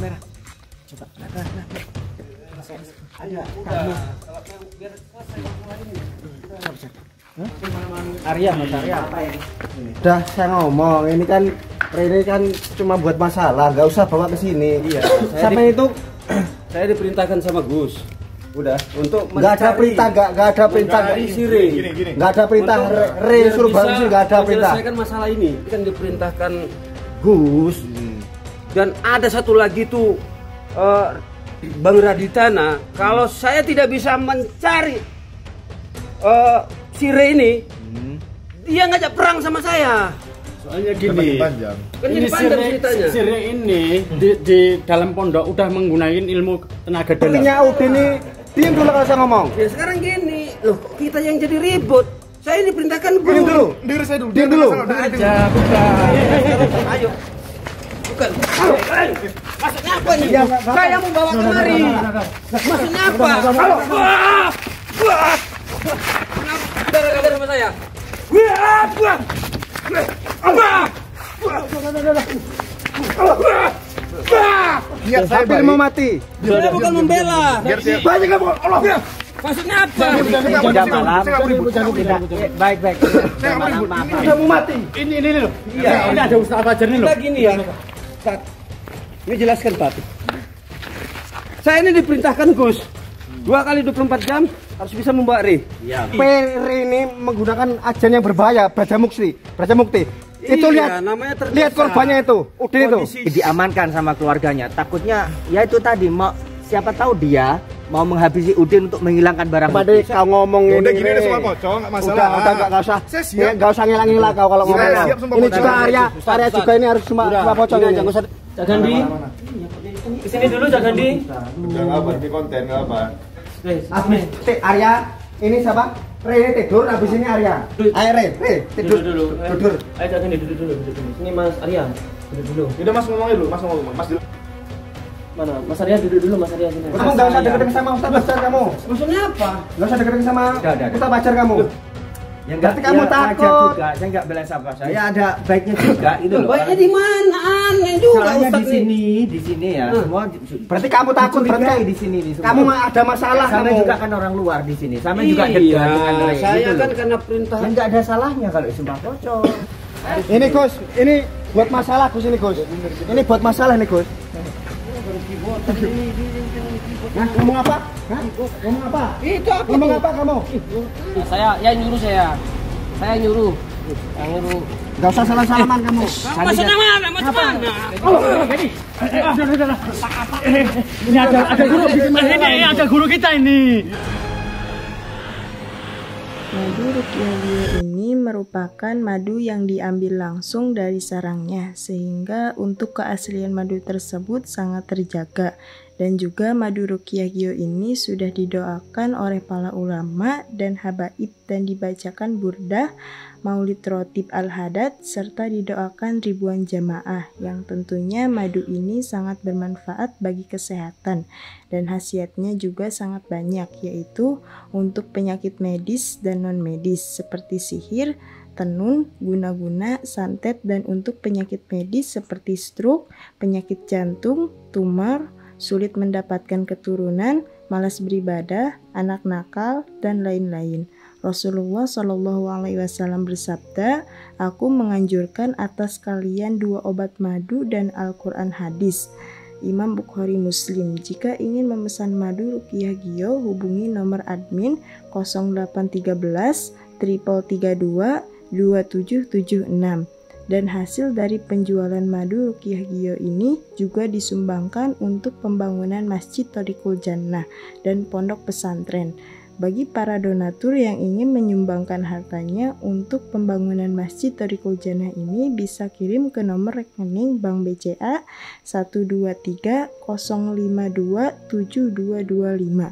kamera. Coba. Ada kamu. Biar selesai mulai ini. Arya, Mas Arya. Apa ini? Udah saya ngomong, ini kan cuma buat masalah, nggak usah bawa ke sini. Iya. Sampai itu Saya diperintahkan sama Gus. udah Untuk nggak ada perintah, nggak ada perintah, nggak ada perintah suruh bawa ke sini, nggak ada perintah. Menyelesaikan masalah ini kan diperintahkan Gus. Dan ada satu lagi tuh Bang Raditana, kalau saya tidak bisa mencari Sire ini, dia ngajak perang sama saya. Soalnya gini, Kan ini jadi panjang ceritanya. Sire ini di dalam pondok udah menggunakan ilmu tenaga dalam. Punya Udin ini diam dulu kalau saya ngomong. Ya sekarang gini, loh kita yang jadi ribut. Saya diperintahkan Gus. Diam dulu. Diam dulu. Aja, bukan. Ayo. Bukan. Maksudnya apa nih? Ya, Saya mau bawa kemari. Maksudnya apa? Halo. Gara-gara sama saya. Biar saya mau mati. Saya bukan membela. Banyak kamu. Allah. Maksudnya apa? Tidak malam. Baik. Saya mau mati. Ini loh. Iya, ini ada Ustaz Fajar ini loh. Kita gini ya. Ustaz. Ini jelaskan Pak. Saya ini diperintahkan Gus 2 kali 24 jam harus bisa membawa Ri. Iya. Peri ini menggunakan ajan yang berbahaya, Braja Mukti. Itu Iya, lihat, namanya tergesa. lihat korbannya itu, Udin itu. Diamankan sama keluarganya. Takutnya ya itu tadi mau siapa tahu dia mau menghabisi Udin untuk menghilangkan barang Pada kau ngomong ini. Udah gini deh semua pocong, nggak masalah. Udah nggak usah. Saya siap. Nggak usah ngilang-ngilang kau kalau ngomong. siap sumpah Ini pocong. juga area juga ini harus cuma pocong Ini ini. aja, nggak usah. Jagandi. Kesini dulu Jagandi. Udah nggak apa, di konten nggak apa. Habis Arya, ini siapa? Re ini tidur, habis ini Arya. Ayo Re tidur. Tidur. Ayo Jagandi duduk dulu. Ini Mas Arya. Duduk dulu. Udah Mas ngomongin dulu, Mas ngomong, Mas dulu. Mana? Mas Arya duduk dulu, Mas Arya sini. Kamu nggak usah deket-deket sama Ustaz Fajar kamu. Maksudnya apa? Nggak usah deket-deket sama Udah. Ustaz Fajar kamu. Ya Berarti kamu ya, takut. wajar juga. Saya enggak bela siapa. Saya ada baiknya juga itu loh. Baiknya di mana? Aneh juga Soalnya Ustaz di sini ya. Semua Berarti kamu takut dicurigai berarti di sini nih semua. kamu ada masalah Sama kamu. juga kan orang luar di sini. Sama juga Iya, dekat dengan Ray, saya gitu kan loh. karena perintah. Ya enggak ada salahnya kalau sumpah pocong. Ini Gus, ini buat masalah Gus ini Gus. Ini buat masalah nih Gus. Nah, ngomong apa? Hah? Ngomong apa? Itu apa? Ngomong apa kamu? Saya nyuruh saya. Saya nyuruh. Gak usah salah-salaman kamu. Maksudnya mana? Macam mana? Ini ada guru ini ada guru kita ini. Madu Ruqyah ini merupakan madu yang diambil langsung dari sarangnya, sehingga untuk keaslian madu tersebut sangat terjaga. Dan juga madu Ruqyah ini sudah didoakan oleh para ulama dan habaib dan dibacakan burdah, maulid rotib al-hadad, serta didoakan ribuan jamaah, yang tentunya madu ini sangat bermanfaat bagi kesehatan dan khasiatnya juga sangat banyak, yaitu untuk penyakit medis dan non-medis seperti sihir, tenun, guna-guna, santet, dan untuk penyakit medis seperti stroke, penyakit jantung, tumor, sulit mendapatkan keturunan, malas beribadah, anak nakal, dan lain-lain. Rasulullah Shallallahu Alaihi Wasallam bersabda, "Aku menganjurkan atas kalian 2 obat madu dan Al-Quran hadis." Imam Bukhari Muslim. Jika ingin memesan madu Ruqyah Gio, hubungi nomor admin 0813 332 2776. Dan hasil dari penjualan madu Ruqyah Gio ini juga disumbangkan untuk pembangunan Masjid Thariqul Jannah dan pondok pesantren. Bagi para donatur yang ingin menyumbangkan hartanya untuk pembangunan Masjid Thariqul Jannah ini bisa kirim ke nomor rekening Bank BCA 123 052 7225,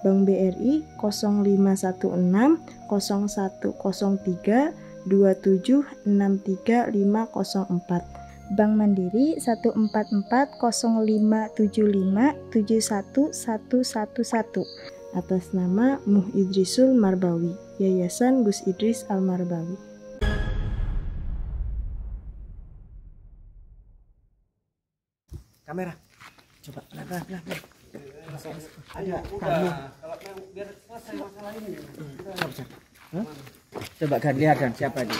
Bank BRI 0516 0103 2763504, Bank Mandiri 1440575711111, atas nama Muh Idrisul Marbawi, Yayasan Gus Idris Al Marbawi. Kamera. Coba pelan-pelan. Ayo, udah. Kalau biar selesai masalah ini. Coba kan lihat dan siapa itu?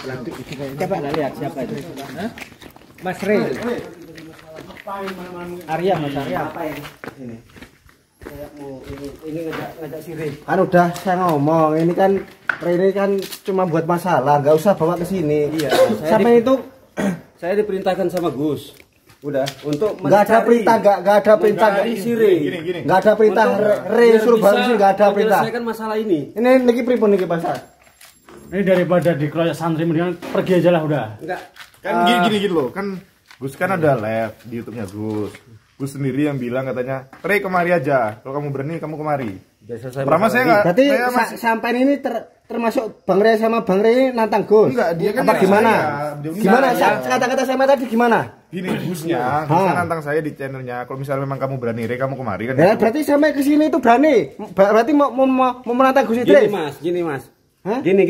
Coba lihat siapa itu? Hah? Mas Rey. Arya, Mas Arya apa ini? Saya mau ini ngajak si Rey. Kan udah saya ngomong, ini kan cuma buat masalah, nggak usah bawa ke sini. Iya, Sampai itu saya diperintahkan sama Gus. Udah, untuk nggak ada perintah, nggak ada perintah. mencari si Rey. Gini. Nggak ada perintah, Rey suruh bawa sini, nggak ada perintah. Menyelesaikan masalah ini. Ini lagi pripun nih pasar? Ini daripada dikeroyok santri mendingan pergi aja lah udah. Enggak. Kan gini loh, kan Gus kan ada live di YouTube-nya Gus. Gus sendiri yang bilang katanya, "Rey kemari aja. Kalau kamu berani kamu kemari." Pertama saya enggak. Berarti saya masih sampai ini termasuk Bang Rey sama Bang Rey nantang Gus. Enggak, dia kan apa nantang gimana? saya. Gimana? Saya. Kata-kata sama tadi gimana? gini Gusnya nantang saya di channelnya. Kalau misalnya memang kamu berani, Rey kamu kemari kan. Ya, berarti sampai ke sini itu berani. Berarti mau menantang Gus Gini Idris. Gini Mas. Hah? Gini.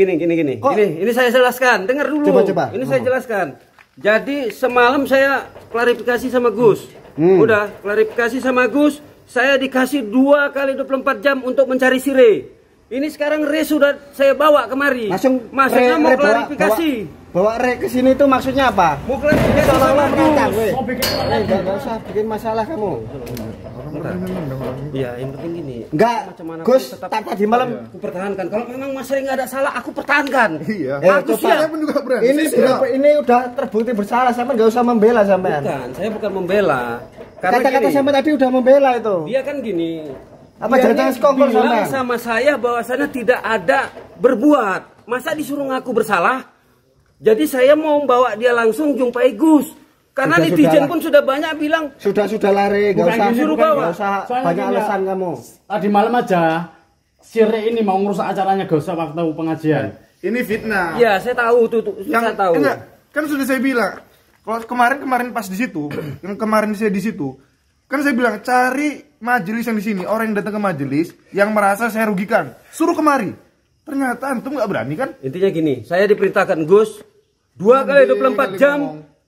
Kok? Ini saya jelaskan. Dengar dulu. Coba. Ini saya jelaskan. Jadi semalam saya klarifikasi sama Gus. Udah, klarifikasi sama Gus. Saya dikasih 2 kali 24 jam untuk mencari si Rey. Ini sekarang Rey sudah saya bawa kemari. Maksudnya mau klarifikasi. Bawa Rey ke sini itu maksudnya apa? Mau klarifikasi Seolah-olah sama menantang, Gus. weh. Enggak usah bikin masalah kamu. Iya, yang penting gini. Enggak, Macam mana Gus, pun tetap tadi malam aku pertahankan. Kalau memang Mas Rey nggak ada salah, aku pertahankan. Iya. Aku coba. siap. Saya pun juga berani. ini udah terbukti bersalah, sampai nggak usah membela sampean. Bukan, saya bukan membela. Karena Kata-kata gini, sampai tadi udah membela itu. dia kan gini. Apa dia jangan-jangan ini sekongkol bilang sampean? sama saya bahwasannya tidak ada berbuat. Masa disuruh ngaku bersalah? Jadi saya mau bawa dia langsung jumpai Gus. Karena Sudah, netizen sudahlah. pun sudah banyak bilang, Sudah lari, nggak Bukan usah gini, suruh nggak bawa. usah Soalnya banyak gini, alasan kamu. Tadi malam aja si Rey ini mau ngurus acaranya gak usah waktu pengajian. Ini fitnah. ya saya tahu tuh, saya tahu. Enggak, kan sudah saya bilang. Kalau kemarin pas di situ, yang kemarin saya di situ, kan saya bilang cari majelis yang di sini, orang yang datang ke majelis yang merasa saya rugikan, suruh kemari. Ternyata antum nggak berani kan? Intinya gini, saya diperintahkan Gus 2 kali 24 jam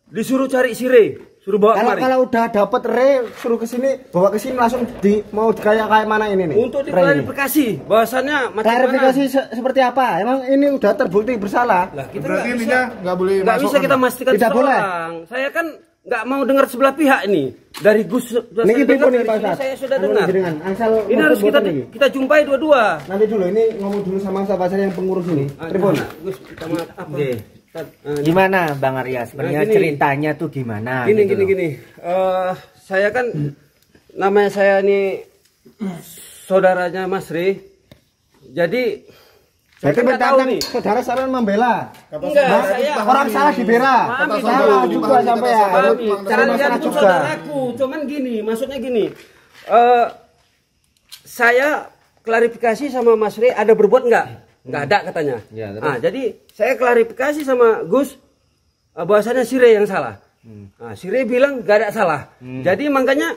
disuruh cari si Rey, suruh bawa kemari. Kalau udah dapet Rey, suruh ke sini, bawa ke sini langsung mau kayak mana ini nih? Untuk Rey ini. diklarifikasi, bahwasannya macam Klarifikasi mana? seperti apa? Emang ini udah terbukti bersalah? Lah, kita Berarti nggak intinya bisa, nggak boleh nggak masuk bisa kita kan? memastikan Tidak boleh. seseorang. Saya kan nggak mau dengar sebelah pihak ini. Dari Gus sudah Niki saya dengar, pripun nih, dari Pak sini Ustaz? saya sudah Anu dengar. jenengan, angsal Ini harus mboten niki. kita jumpai dua-dua. Nanti dulu, ini ngomong dulu sama Ustaz Basar yang pengurus ini. Pripun? Gus, minta maaf apa? Gimana Bang Arya? Sebenarnya Nah, gini. ceritanya tuh gimana? Gini. gitu loh. Saya kan namanya saya ini saudaranya Mas Rey. Jadi saya Berarti kan nggak tahu mentang nih. saudara saran membela. Enggak, Nah, saya orang salah dibela. Pahami Salah dulu. juga sampai ya. Pahami. Kalian Masalah pun juga. saudaraku, cuman gini, maksudnya gini. Saya klarifikasi sama Mas Rey ada berbuat nggak? Nggak ada katanya. Ya, terus? Nah, jadi saya klarifikasi sama Gus bahwasanya si Rey yang salah. Nah, si Rey bilang nggak ada salah. Jadi makanya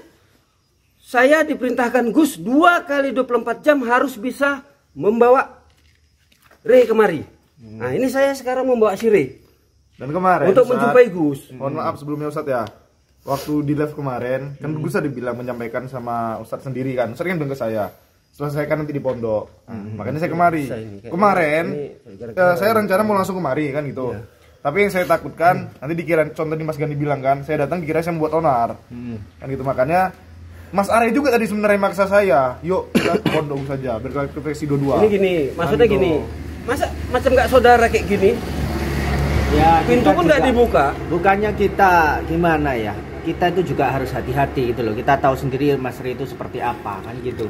saya diperintahkan Gus 2 kali 24 jam harus bisa membawa Rey kemari. Nah, ini saya sekarang membawa si Rey Dan kemarin untuk Ustadz, menjumpai Gus. mohon maaf sebelumnya Ustadz ya. Waktu di live kemarin kan Gus ada bilang menyampaikan sama Ustadz sendiri kan. Ustadz kan bilang ke saya, selesaikan nanti di pondok. Makanya saya kemari. Kemarin saya rencana mau langsung kemari kan gitu. Tapi yang saya takutkan nanti dikira contoh di Mas Gani bilang kan, saya datang dikira saya membuat onar. Kan gitu makanya Mas Arya juga tadi sebenarnya maksa saya, yuk kita ke pondok saja berklarifikasi dua-dua. Ini gini, maksudnya Kan gitu. gini. Masa macam nggak saudara kayak gini? Ya, Pintu kita pun nggak juga- dibuka. Bukannya kita gimana ya? Kita itu juga harus hati-hati gitu loh. Kita tahu sendiri Mas Rey itu seperti apa kan gitu.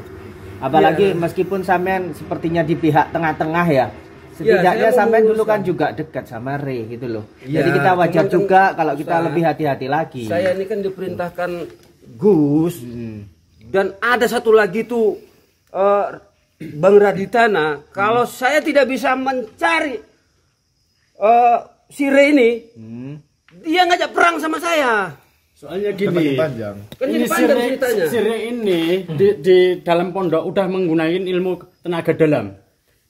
Apalagi meskipun sampean sepertinya di pihak tengah-tengah ya. Setidaknya saya sampean dulu meluruskan. kan juga dekat sama Rey gitu loh. Iya, Jadi kita wajar cuman kan juga kalau kita susah. lebih hati-hati lagi. Saya ini kan diperintahkan Gus dan ada satu lagi tuh Bang Raditana. Kalau saya tidak bisa mencari si Rey ini, dia ngajak perang sama saya. Soalnya Makin gini. panjang. Kan Ini ini panjang ceritanya. si Rey ini di dalam pondok udah menggunakan ilmu tenaga dalam.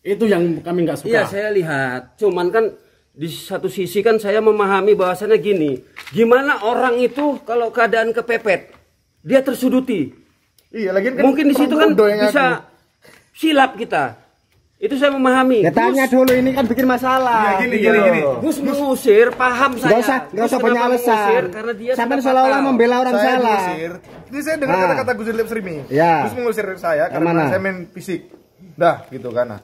Itu yang kami nggak suka. Iya, saya lihat. Cuman kan di satu sisi kan saya memahami bahwasannya gini. Gimana orang itu kalau keadaan kepepet? dia tersuduti. Iya, lagian kan Mungkin di situ kan bodoh yang bisa ngaku. silap kita. Itu saya memahami. Ya tanya dulu, ini kan bikin masalah. Iya, gini. Gus mengusir, paham saya. Nggak usah Gus banyak kenapa alasan. mengusir? Karena dia Sampai sudah seolah-olah fatal. membela orang Saya salah. diusir. Ini saya dengar Ah. kata-kata Gus di live streaming. Ya. Gus mengusir saya karena Kemana? saya main fisik. Dah, gitu kan. Nah,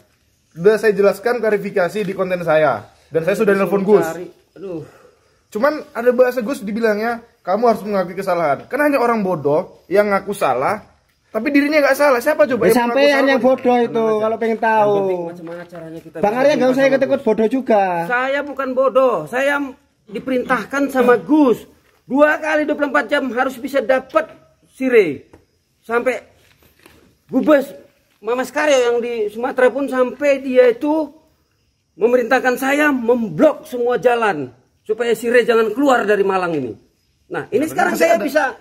udah saya jelaskan klarifikasi di konten saya. Dan saya sudah nelpon Gus. Aduh. Cuman ada bahasa Gus dibilangnya, kamu harus mengakui kesalahan. Karena hanya orang bodoh yang ngaku salah, tapi dirinya nggak salah. Siapa coba Ya, yang mengaku sampean salah? yang bodoh itu kalau pengen tahu. Bagaimana caranya kita Bang bisa Arya nggak usah jumpa sama ikut-ikut Gus? bodoh juga. Saya bukan bodoh. Saya diperintahkan sama Gus 2 kali 24 jam harus bisa dapat sire. Sampai Gubes Mamas Karyo yang di Sumatera pun sampai dia itu memerintahkan saya memblok semua jalan supaya sire jangan keluar dari Malang ini. Nah, ini sekarang saya bisa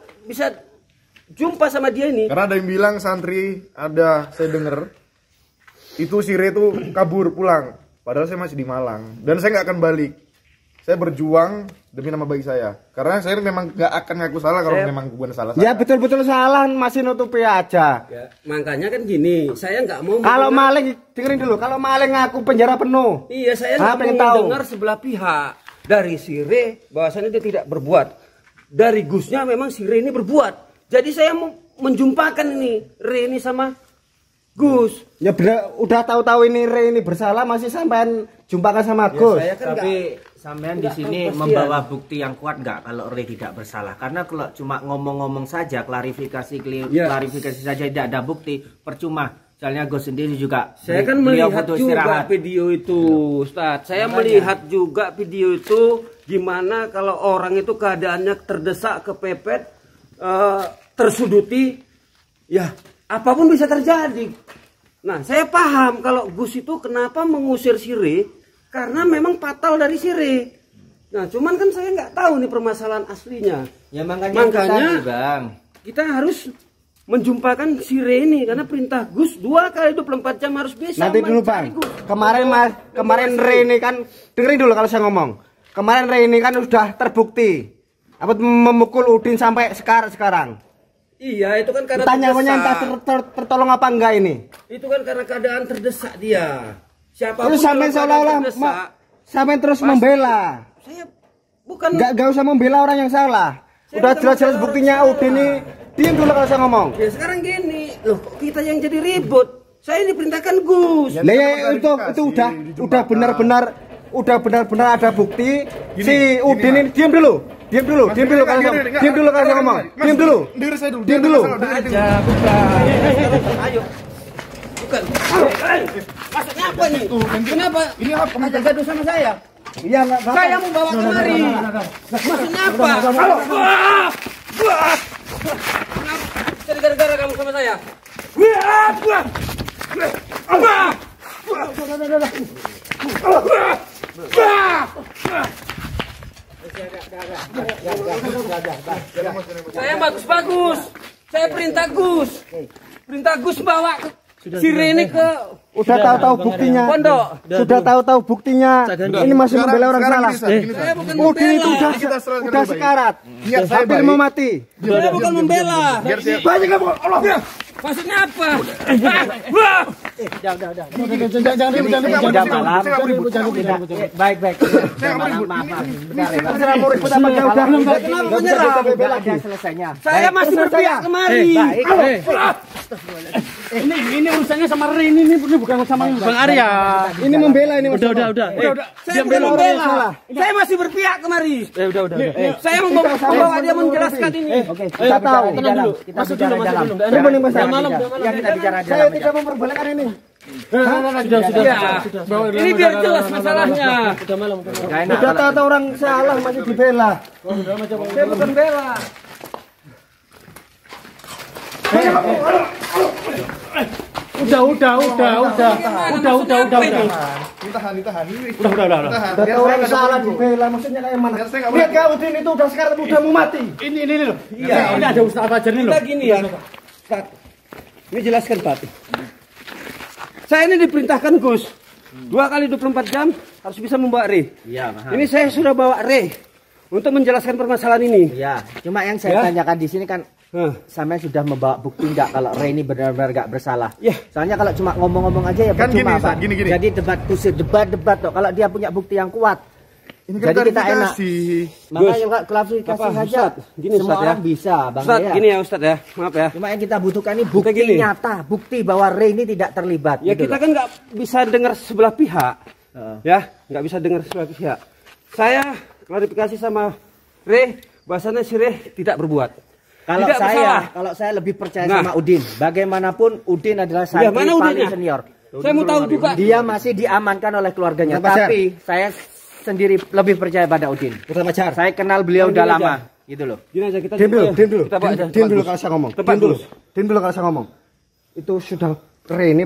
jumpa sama dia ini. Karena ada yang bilang santri, ada saya denger itu Sire itu kabur pulang. Padahal saya masih di Malang dan saya nggak akan balik. Saya berjuang demi nama baik saya. Karena saya memang nggak akan ngaku salah kalau memang bukan salah saya. Ya betul-betul salah, masih nutupi aja. Ya, makanya kan gini, saya nggak mau Kalau mendengar- maling, dengerin dulu. Kalau maling ngaku penjara penuh. Iya, saya Ah, nggak pengen mau tahu. dengar sebelah pihak. Dari Sire bahwasannya dia tidak berbuat. Dari Gusnya memang Sire ini berbuat. Jadi saya mau menjumpakan ini Re ini sama Gus. Ya bener, udah tahu-tahu ini Re ini bersalah masih sampean jumpakan sama Gus. Saya kan Tapi sampean di nggak sini tahu membawa bukti yang kuat nggak kalau Ray tidak bersalah? Karena kalau cuma ngomong-ngomong saja, Ya. klarifikasi saja tidak ada bukti, percuma. Soalnya Gus sendiri juga Saya kan beliau melihat butuh juga istirahat. video itu, Ustadz. Saya melihat juga video itu gimana kalau orang itu keadaannya terdesak, kepepet, tersuduti, ya apapun bisa terjadi. Nah, saya paham kalau Gus itu kenapa mengusir Sire karena memang fatal dari Sire. Nah, cuman kan saya nggak tahu nih permasalahan aslinya. Ya makanya, Makanya- itu tadi, Bang. Kita harus menjumpakan Sire ini karena perintah Gus 2 kali 24 jam harus bisa. Nanti dulu mencari Bang. Gus. Kemarin Re ini kan dengerin dulu kalau saya ngomong. Kemarin Re ini kan sudah terbukti apa memukul Udin sampai sekarang. Iya, itu kan karena Tanya-tanya entah terdesak. tertolong apa enggak ini. Itu kan karena keadaan terdesak dia. Siapapun Terus sampean dalam keadaan seolah-olah terdesak, sampean terus membela. saya bukan Enggak usah membela orang yang salah. Saya Udah bukan jelas-jelas membela buktinya orang Udin ini. Diam dulu kalau saya ngomong. ya sekarang gini, loh kok kita yang jadi ribut. Saya diperintahkan Gus. Lah ya itu udah benar-benar ada bukti si Udin ini diam dulu kalau saya ngomong. Diam dulu. Dengar saya dulu. Diam dulu. Aja, bukan. Ayo. Bukan. Maksudnya apa nih? Kenapa? Ini apa? Ajak gaduh sama saya? Iya enggak apa-apa. Saya mau bawa kemari. Maksudnya apa? Jadi gara-gara kamu sama saya? Saya bagus-bagus. Saya perintah Gus. Perintah Gus bawa Sire ini ke Udah tahu-tahu buktinya. pondok. Sudah tahu-tahu buktinya. Ini masih membela orang salah. Saya bukan Udin itu membela. udah sekarat. Niat saya Hampir baik. mau mati. Saya bukan membela. Biar saya Banyak kamu. Allah. Maksudnya apa? Baik. Terserah mau ribut apa enggak udah. Kenapa menyerah? Ada selesainya. Saya masih berpihak kemari. Ini urusannya sama Ray ini bukan sama Bang Arya. Ini membela ini. Udah. Saya bukan membela. Saya masih berpihak kemari. Saya membawa dia menjelaskan ini. Kita tahu. Kita bicara di dalam. Coba nih Mas. Ya kita bicara di Saya dalam. tidak memperbolehkan ini. Ini biar jelas masalahnya. Nggak enak. Udah tahu orang salah masih dibela. Saya bukan bela. Udah. ditahan. Udah. Tahan. Udah tahu orang salah dibela, maksudnya kayak mana? Biar saya nggak Lihat kau Udin itu udah sekarang udah mau mati. Ini loh. Iya. Ini ada Ustaz Fajar ini loh. Kita gini ya. Ustaz. Ini jelaskan Pak. Saya ini diperintahkan Gus 2 kali 24 jam harus bisa membawa Re. Iya, paham. Ini saya sudah bawa Re untuk menjelaskan permasalahan ini. Iya, cuma yang saya tanyakan di sini kan sampean sudah membawa bukti nggak kalau Ray ini benar-benar nggak bersalah? Ya. Soalnya kalau cuma ngomong-ngomong aja ya Kan percuma, gini, Pak. gini. Jadi debat kusir, debat toh. Kalau dia punya bukti yang kuat, Ini kan jadi kita enak. klarifikasi. Makanya Kak, klarifikasi Apa, saja. Ustaz? Gini, Semua Ustaz, ya. orang bisa, Bang Ustaz, Ray. gini ya Ustaz ya, maaf ya. Cuma yang kita butuhkan ini bukti gini. nyata, bukti bahwa Ray ini tidak terlibat. Ya gitu kita loh. kan nggak bisa dengar sebelah pihak, ya nggak bisa dengar sebelah pihak. Saya klarifikasi sama Ray, bahasanya si Ray tidak berbuat. Kalau Tidak bersalah. saya lebih percaya Nah. sama Udin. Bagaimanapun Udin adalah santri Ya, mana paling Udinnya? senior. Saya mau tahu juga. Dia masih diamankan oleh keluarganya. Kenapa, Tapi saya sendiri lebih percaya pada Udin. Pertama Jar. Saya kenal beliau Yang udah ini lama, aja. gitu loh. Gini aja kita. Diam dulu, diam dulu. Kita bawa aja. Diam dulu Bagus. kalau saya ngomong. Tempat Diam dulu. dulu. Diam dulu kalau saya ngomong. Itu sudah Ray ini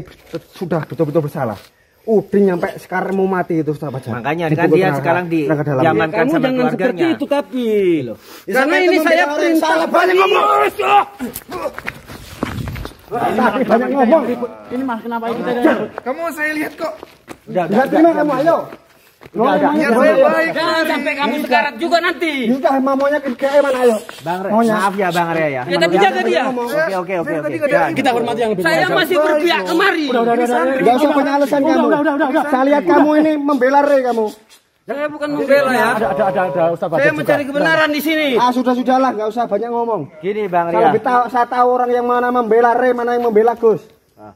sudah betul-betul bersalah. Udin nyampe sekarang mau mati itu Ustaz Fajar. Makanya kan dia sekarang diamankan Kamu sama jangan seperti keluarganya. itu tapi. Loh. Di sana ini saya perintah banyak ngomong. Tapi banyak ngomong. Ini Mas, kenapa kita Kamu saya lihat kok. Bisa terima kamu ayo. Niat saya baik. Jangan sampai kamu sekarat juga nanti. Sudah maunya ke mana ayo. Bang Ray, Maunya. maaf ya Bang Ray ya. Ya tapi jaga dia. Oke. Ya, kita hormati yang lebih Saya masih berpihak kemari. Enggak usah banyak alasan kamu. Saya lihat kamu ini membela Ray kamu. Saya bukan membela ya. ada Ustaz Fajar Saya juga. mencari kebenaran di sini. Sudahlah, enggak usah banyak ngomong. Gini Bang Ray. Saya lebih tahu, saya tahu orang yang mana membela Ray, mana yang membela Gus.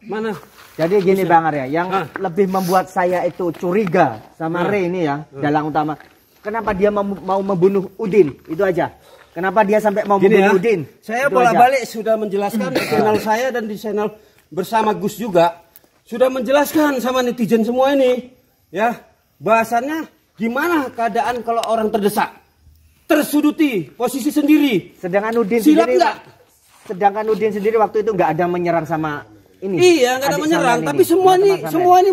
Mana? Jadi gini Bang Arya, yang lebih membuat saya itu curiga sama Ray ini ya, dalang utama. Kenapa dia mau membunuh Udin? Itu aja. Kenapa dia sampai mau Gini ya, membunuh Udin? saya Itu aja. bolak-balik sudah menjelaskan di channel saya dan di channel bersama Gus juga. Sudah menjelaskan sama netizen semua ini. Ya, bahasannya gimana keadaan kalau orang terdesak. Tersuduti, posisi sendiri. Sedangkan Udin Silap sendiri, nggak? sedangkan Udin sendiri waktu itu nggak ada menyerang sama ini. Iya, nggak ada adik menyerang. sampean Tapi ini, semua teman-teman ini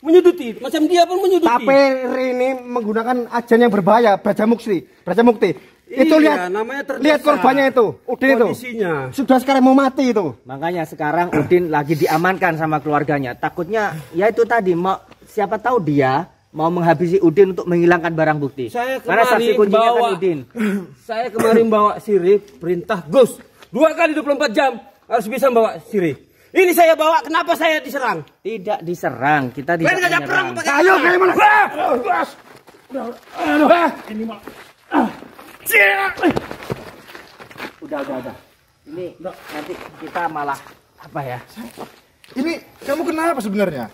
menyuduti. Macam dia pun menyuduti. Tapi Ray ini menggunakan ajan yang berbahaya, Braja Mukti. Itu Iya, lihat, namanya terdesak. lihat korbannya itu, Udin itu. Kondisinya. Sudah sekarang mau mati itu. Makanya sekarang Udin lagi diamankan sama keluarganya. Takutnya ya itu tadi mau siapa tahu dia mau menghabisi Udin untuk menghilangkan barang bukti. Saya Karena saksi kemarin kuncinya kan bawa Udin. Saya kemarin bawa sirip perintah Gus 2 kali 24 jam harus bisa bawa sirip. Ini saya bawa, kenapa saya diserang? Tidak diserang, kita tidak Kalian ngajak perang menyerang. pakai Ayo, kayak mana? Udah. Ini nanti kita malah apa ya? Ini kamu kenapa sebenarnya?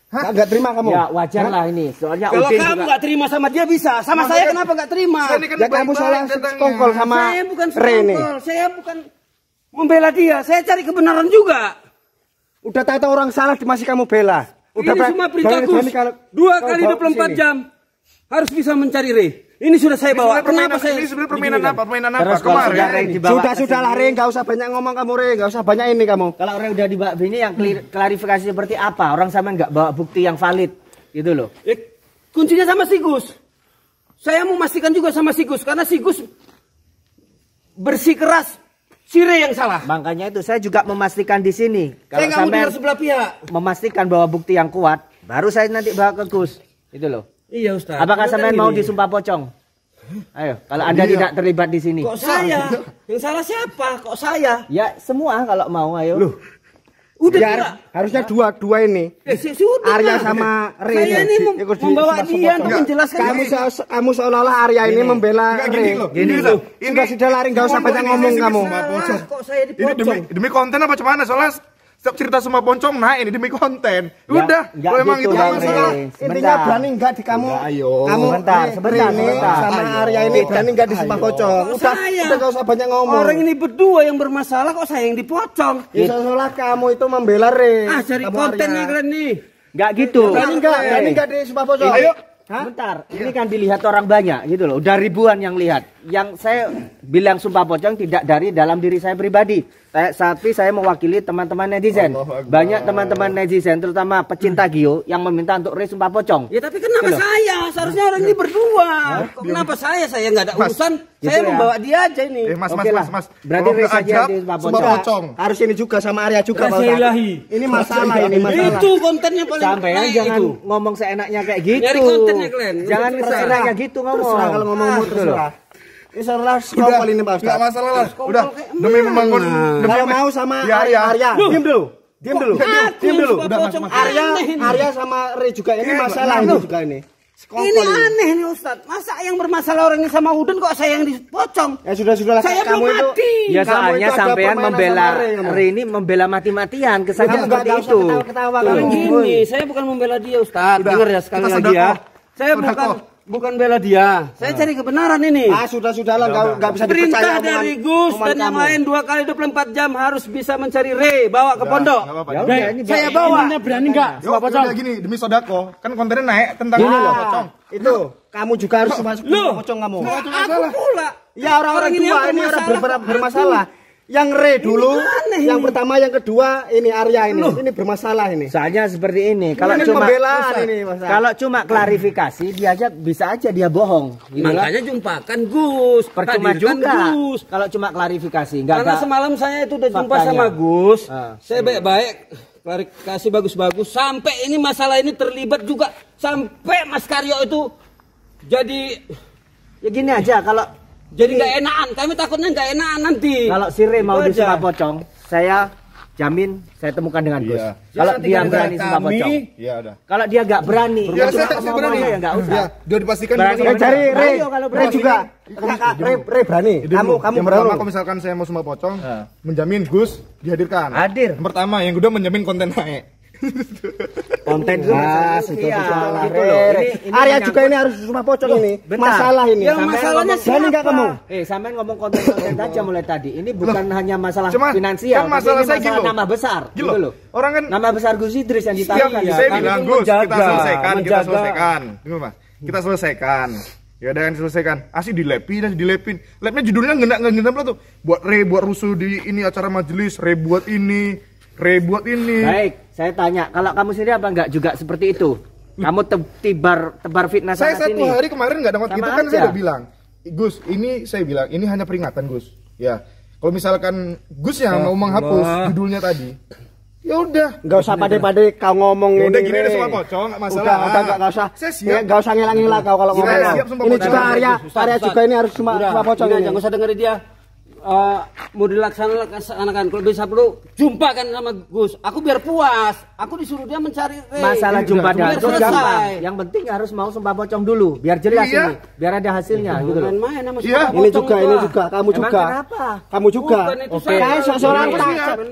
Enggak terima kamu. Ya wajar lah ini. Soalnya Kalau Udin kamu juga nggak terima sama dia bisa, sama saya kenapa nggak terima? Saya ini kan Ya kamu baik-baik salah datangnya. sekongkol sama Saya bukan Ray ini. sekongkol, saya bukan membela dia, saya cari kebenaran juga. Udah tahu orang salah masih kamu bela. Udah Ini semua perintah Gus. 2 kali 24 jam harus bisa mencari Ray. Ini sudah saya bawa. Kenapa saya? Ini sebenarnya permainan apa? Permainan apa? Terus kalau sudah Ray Kemarin. dibawa ke Sudahlah sini, Ray, enggak usah banyak ngomong kamu Ray, enggak usah banyak ini kamu. kalau Ray udah dibawa ini yang klarifikasi seperti apa? Orang sama nggak bawa bukti yang valid, gitu loh. Kuncinya sama si Gus. Saya mau memastikan juga sama si Gus karena si Gus bersikeras si Ray yang salah. Makanya itu saya juga memastikan di sini. Saya Kalau nggak mau dengar sampai sebelah pihak. memastikan bahwa bukti yang kuat, baru saya nanti bawa ke Gus, itu loh. Iya Ustaz. Apakah Kan sampean mau gini. disumpah pocong? Ayo, kalau Anda tidak terlibat di sini. Kok saya? Yang salah siapa? Kok saya? Ya semua kalau mau ayo. Udah Ya, enggak? harusnya dua ini. Sudah. Arya lah. sama Ray. Saya ini membawa dia untuk menjelaskan. Kamu seolah-olah Arya ini membela Enggak, Ray. gini loh. Gini loh. Sudah lari, enggak usah banyak ngomong kamu. Ah, kok saya Ini dipotong? demi konten apa cuman? Soalnya setiap cerita semua poncong nah ini demi konten. Udah, Enggak kalau emang gitu, itu Bang masalah. Ray. Intinya Sebentar. berani enggak di kamu? Ayo. Kamu Sebentar, sebentar, ini sebentar. sama Arya ini berani enggak disumpah pocong? Udah, Saya. udah enggak usah banyak ngomong. Orang ini berdua yang bermasalah kok saya yang dipotong. Ya, seolah kamu itu membela Ray. Ah, cari Kamu kontennya Arya. kalian nih. Enggak gitu. Berani enggak disumpah pocong? Ayo. Bentar, ini kan dilihat orang banyak gitu loh. Udah ribuan yang lihat. Yang saya bilang sumpah pocong tidak dari dalam diri saya pribadi. Tapi saya mewakili teman-teman netizen. Banyak teman-teman netizen, terutama pecinta Gio, yang meminta untuk Ray sumpah pocong. Ya tapi kenapa Gitu loh. saya? Seharusnya orang ini berdua. Kok kenapa saya? Saya nggak ada urusan. Gitu Saya ya. membawa dia aja ini. Mas, Oke lah. mas. Berarti Kalau nggak Ray saja ajab, di sumpah sumpah pocong. pocong. Harus ini juga sama Arya juga, Pak Rasa Ustaz. ilahi. Ini masalah ini masalah. Itu kontennya paling Sampai naik jangan itu. ngomong seenaknya kayak gitu. Nyari kontennya, kalian. Jangan Terserah. seenaknya gitu ngomong. Terserah kalau ngomongmu Gitu loh. terserah. Ini salah skopol ini Pak Ustaz. Enggak masalah lah. Udah demi membangun Kalau mau sama Arya, diam dulu. Diam dulu. Udah masuk. Arya sama Re juga ini masalah ini juga ini. Ini aneh nih Ustaz. Masa yang bermasalah orang ini sama Udin kok saya yang dipocong? Ya sudah Saya kamu belum itu. mati. Ya Kamu soalnya itu ada sampean permainan membela sama Re, kamu. Re ini membela mati-matian, kesannya Kamu seperti nggak usah itu. ketawa-ketawa Kalau kamu. gini, saya bukan membela dia Ustaz. Udah, Dengar ya sekali kita lagi ya. sedekah. Saya bukan bela dia. Saya cari kebenaran ini. Sudahlah enggak bisa Perintah dipercaya dari Gus dan yang lain 2 kali 24 jam harus bisa mencari Re, bawa ke pondok. Ya udah, ini Saya bawa. Ini berani enggak? Yo, udah gini demi sodako. Kan kontennya naik tentang Ini ini loh. pocong. Itu kamu juga harus masuk pocong kamu. Aku pula. Ya orang-orang ini dua yang ini orang bermasalah. bermasalah. Yang Re dulu, aneh yang ini. pertama, yang kedua ini Arya ini. Ini bermasalah ini. soalnya seperti ini. Kalau Ini cuma pembelaan ini, Mas. kalau cuma klarifikasi dia aja bisa aja dia bohong. Gitu lah. Makanya jumpakan Gus. Percuma Hadirkan juga. Gus. Kalau cuma klarifikasi enggak Karena ada. semalam saya itu udah jumpa faktanya. sama Gus. Saya baik-baik klarifikasi bagus-bagus sampai ini masalah ini terlibat juga sampai Mas Karyo itu jadi Ya gini aja kalau nggak enakan. Kami takutnya nggak enakan nanti. kalau si Re mau Itu aja. disumpah pocong, saya jamin saya temukan dengan Gus. Iya. Kalau Jangan dia tinggalkan berani sumpah kami. pocong. Iya, udah. Kalau dia nggak berani, Ya, cuma saya ngomong berani. ya nggak usah. Ya, dia dipastikan Berani. dia Cari Re, Ayo, kalau Re berani. juga. Kakak Re berani. Kamu yang berani. pertama kalau misalkan saya mau sumpah pocong, menjamin Gus dihadirkan. Hadir. Yang pertama, yang kedua menjamin konten naik. Konten itu Ah, masalah sudah sosial, Re. gitu loh. Ini Arya menyangkut- juga ini harus sumpah pocong ini. bentar. Masalah ini. Yang masalahnya berani enggak siapa? kamu? sampean ngomong konten-konten aja mulai tadi. Ini bukan hanya masalah Cuma, finansial, kan tapi masalah ini saya masalah gini nama besar. Gini Gitu loh. loh. Orang kan Nama besar Gus Idris yang Setiap ditaruhkan. saya kan bilang itu Gus, kita menjaga, selesaikan, kita menjaga. selesaikan. Dengar Mas, kita selesaikan. Ya udah kan selesaikan. Asik dilepin. Labnya judulnya nggak tuh. Buat Re, buat rusuh di ini acara majelis, Re buat ini. Baik, saya tanya, kalau kamu sendiri apa enggak juga seperti itu? Kamu tebar fitnah Saya sana satu sini. hari kemarin nggak dapat Sama gitu kan aja. saya udah bilang, Gus, ini saya bilang ini hanya peringatan Gus. Ya, kalau misalkan Gus yang mau menghapus judulnya tadi, ya udah. Enggak usah pade-pade kau ngomong Ya ini. udah gini Re. deh sumpah pocong, nggak masalah. Udah enggak usah. Saya siap. Enggak usah ngilang-ngilang kau kalau Saya ngomong. siap sumpah Ini pocong. juga Arya Ustaz. juga ini harus sumpah pocong Udah, ini. jangan usah dengerin dia. Mau dilaksanakan kalau bisa perlu jumpa kan sama Gus. Aku biar puas. Aku disuruh dia mencari Re. Masalah jumpa biar dan itu selesai. gampang. Yang penting harus mau sumpah pocong dulu, biar jelas Iya. ini, biar ada hasilnya gitu loh. Main-main sama Iya. sumpah Ini pocong juga, kamu Emang juga. kenapa? Kamu juga. Bukan itu Oke. saya. Kayak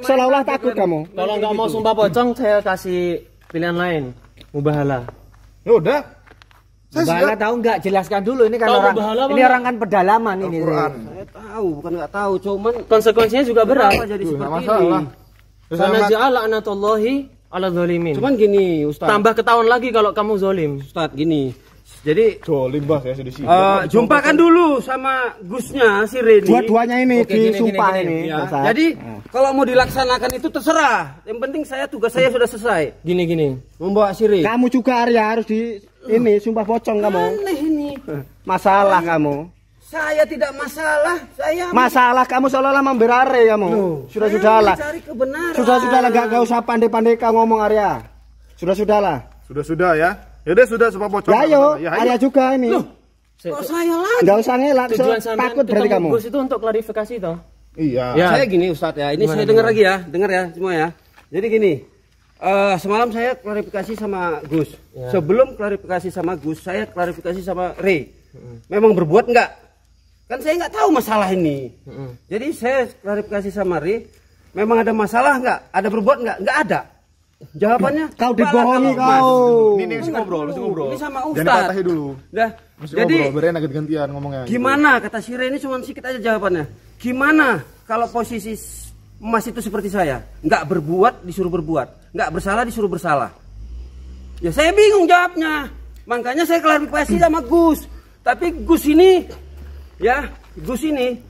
seolah-olah takut kamu. Kalau nggak mau sumpah pocong, saya kasih pilihan lain. Mubahalah. Ya udah. Saya Mubahalah siap. tahu nggak? Jelaskan dulu ini kan Tahu orang. mubahalah apa Ini nggak? orang kan pedalaman ini. Al-Quran. Saya tahu, bukan nggak tahu, cuman Konsekuensinya juga berat. kenapa jadi Nggak seperti masalah. ini? Sana ja'ala anatullahi ala zalimin. Cuman gini, Ustaz. Tambah ketahuan lagi kalau kamu zolim. Ustaz gini. Jadi Jolim bah saya sudah siap. jumpakan dulu sama Gusnya si Reni. Dua-duanya ini Oke, gini, disumpah gini, ini. Ya, Ustaz. jadi kalau mau dilaksanakan itu terserah. Yang penting tugas saya sudah selesai. Gini. Membawa si Reni. Kamu juga Arya harus di ini sumpah pocong kamu. Aneh ini. Masalah kamu. Saya tidak masalah. Saya Masalah kamu seolah-olah membela Re kamu. Sudahlah. mencari kebenaran. Sudahlah enggak usah pandai-pandai kau ngomong Arya. Sudahlah. Sudah ya. Ya udah sudah sumpah pocong. Ya nggak ayo, masalah. Ya, Arya juga ini. Kok saya lagi? Enggak usah ngelak, Tujuan sampean takut berarti ketemu kamu. Gus itu untuk klarifikasi toh. Iya. Ya. Saya gini Ustadz ya, ini saya dengar lagi ya, dengar ya semua ya. Jadi gini, semalam saya klarifikasi sama Gus. Sebelum klarifikasi sama Gus, saya klarifikasi sama Re. Memang berbuat enggak? Kan saya nggak tahu masalah ini. Jadi saya klarifikasi sama Re, memang ada masalah enggak? Ada berbuat enggak? Enggak ada. Jawabannya Kau "Bala dibohongi kalau Mas." kau. Ini mesti ngobrol. Ini sama Jangan Ustadz. dipatahin dulu. Dah. Mesti Jadi ngobrol, biar enak gantian ngomongnya. gimana kata si Re ini cuma sikit aja jawabannya. Gimana kalau posisi Mas itu seperti saya, nggak berbuat disuruh berbuat, nggak bersalah disuruh bersalah. Ya saya bingung jawabnya. Makanya saya klarifikasi sama Gus. Tapi Gus ini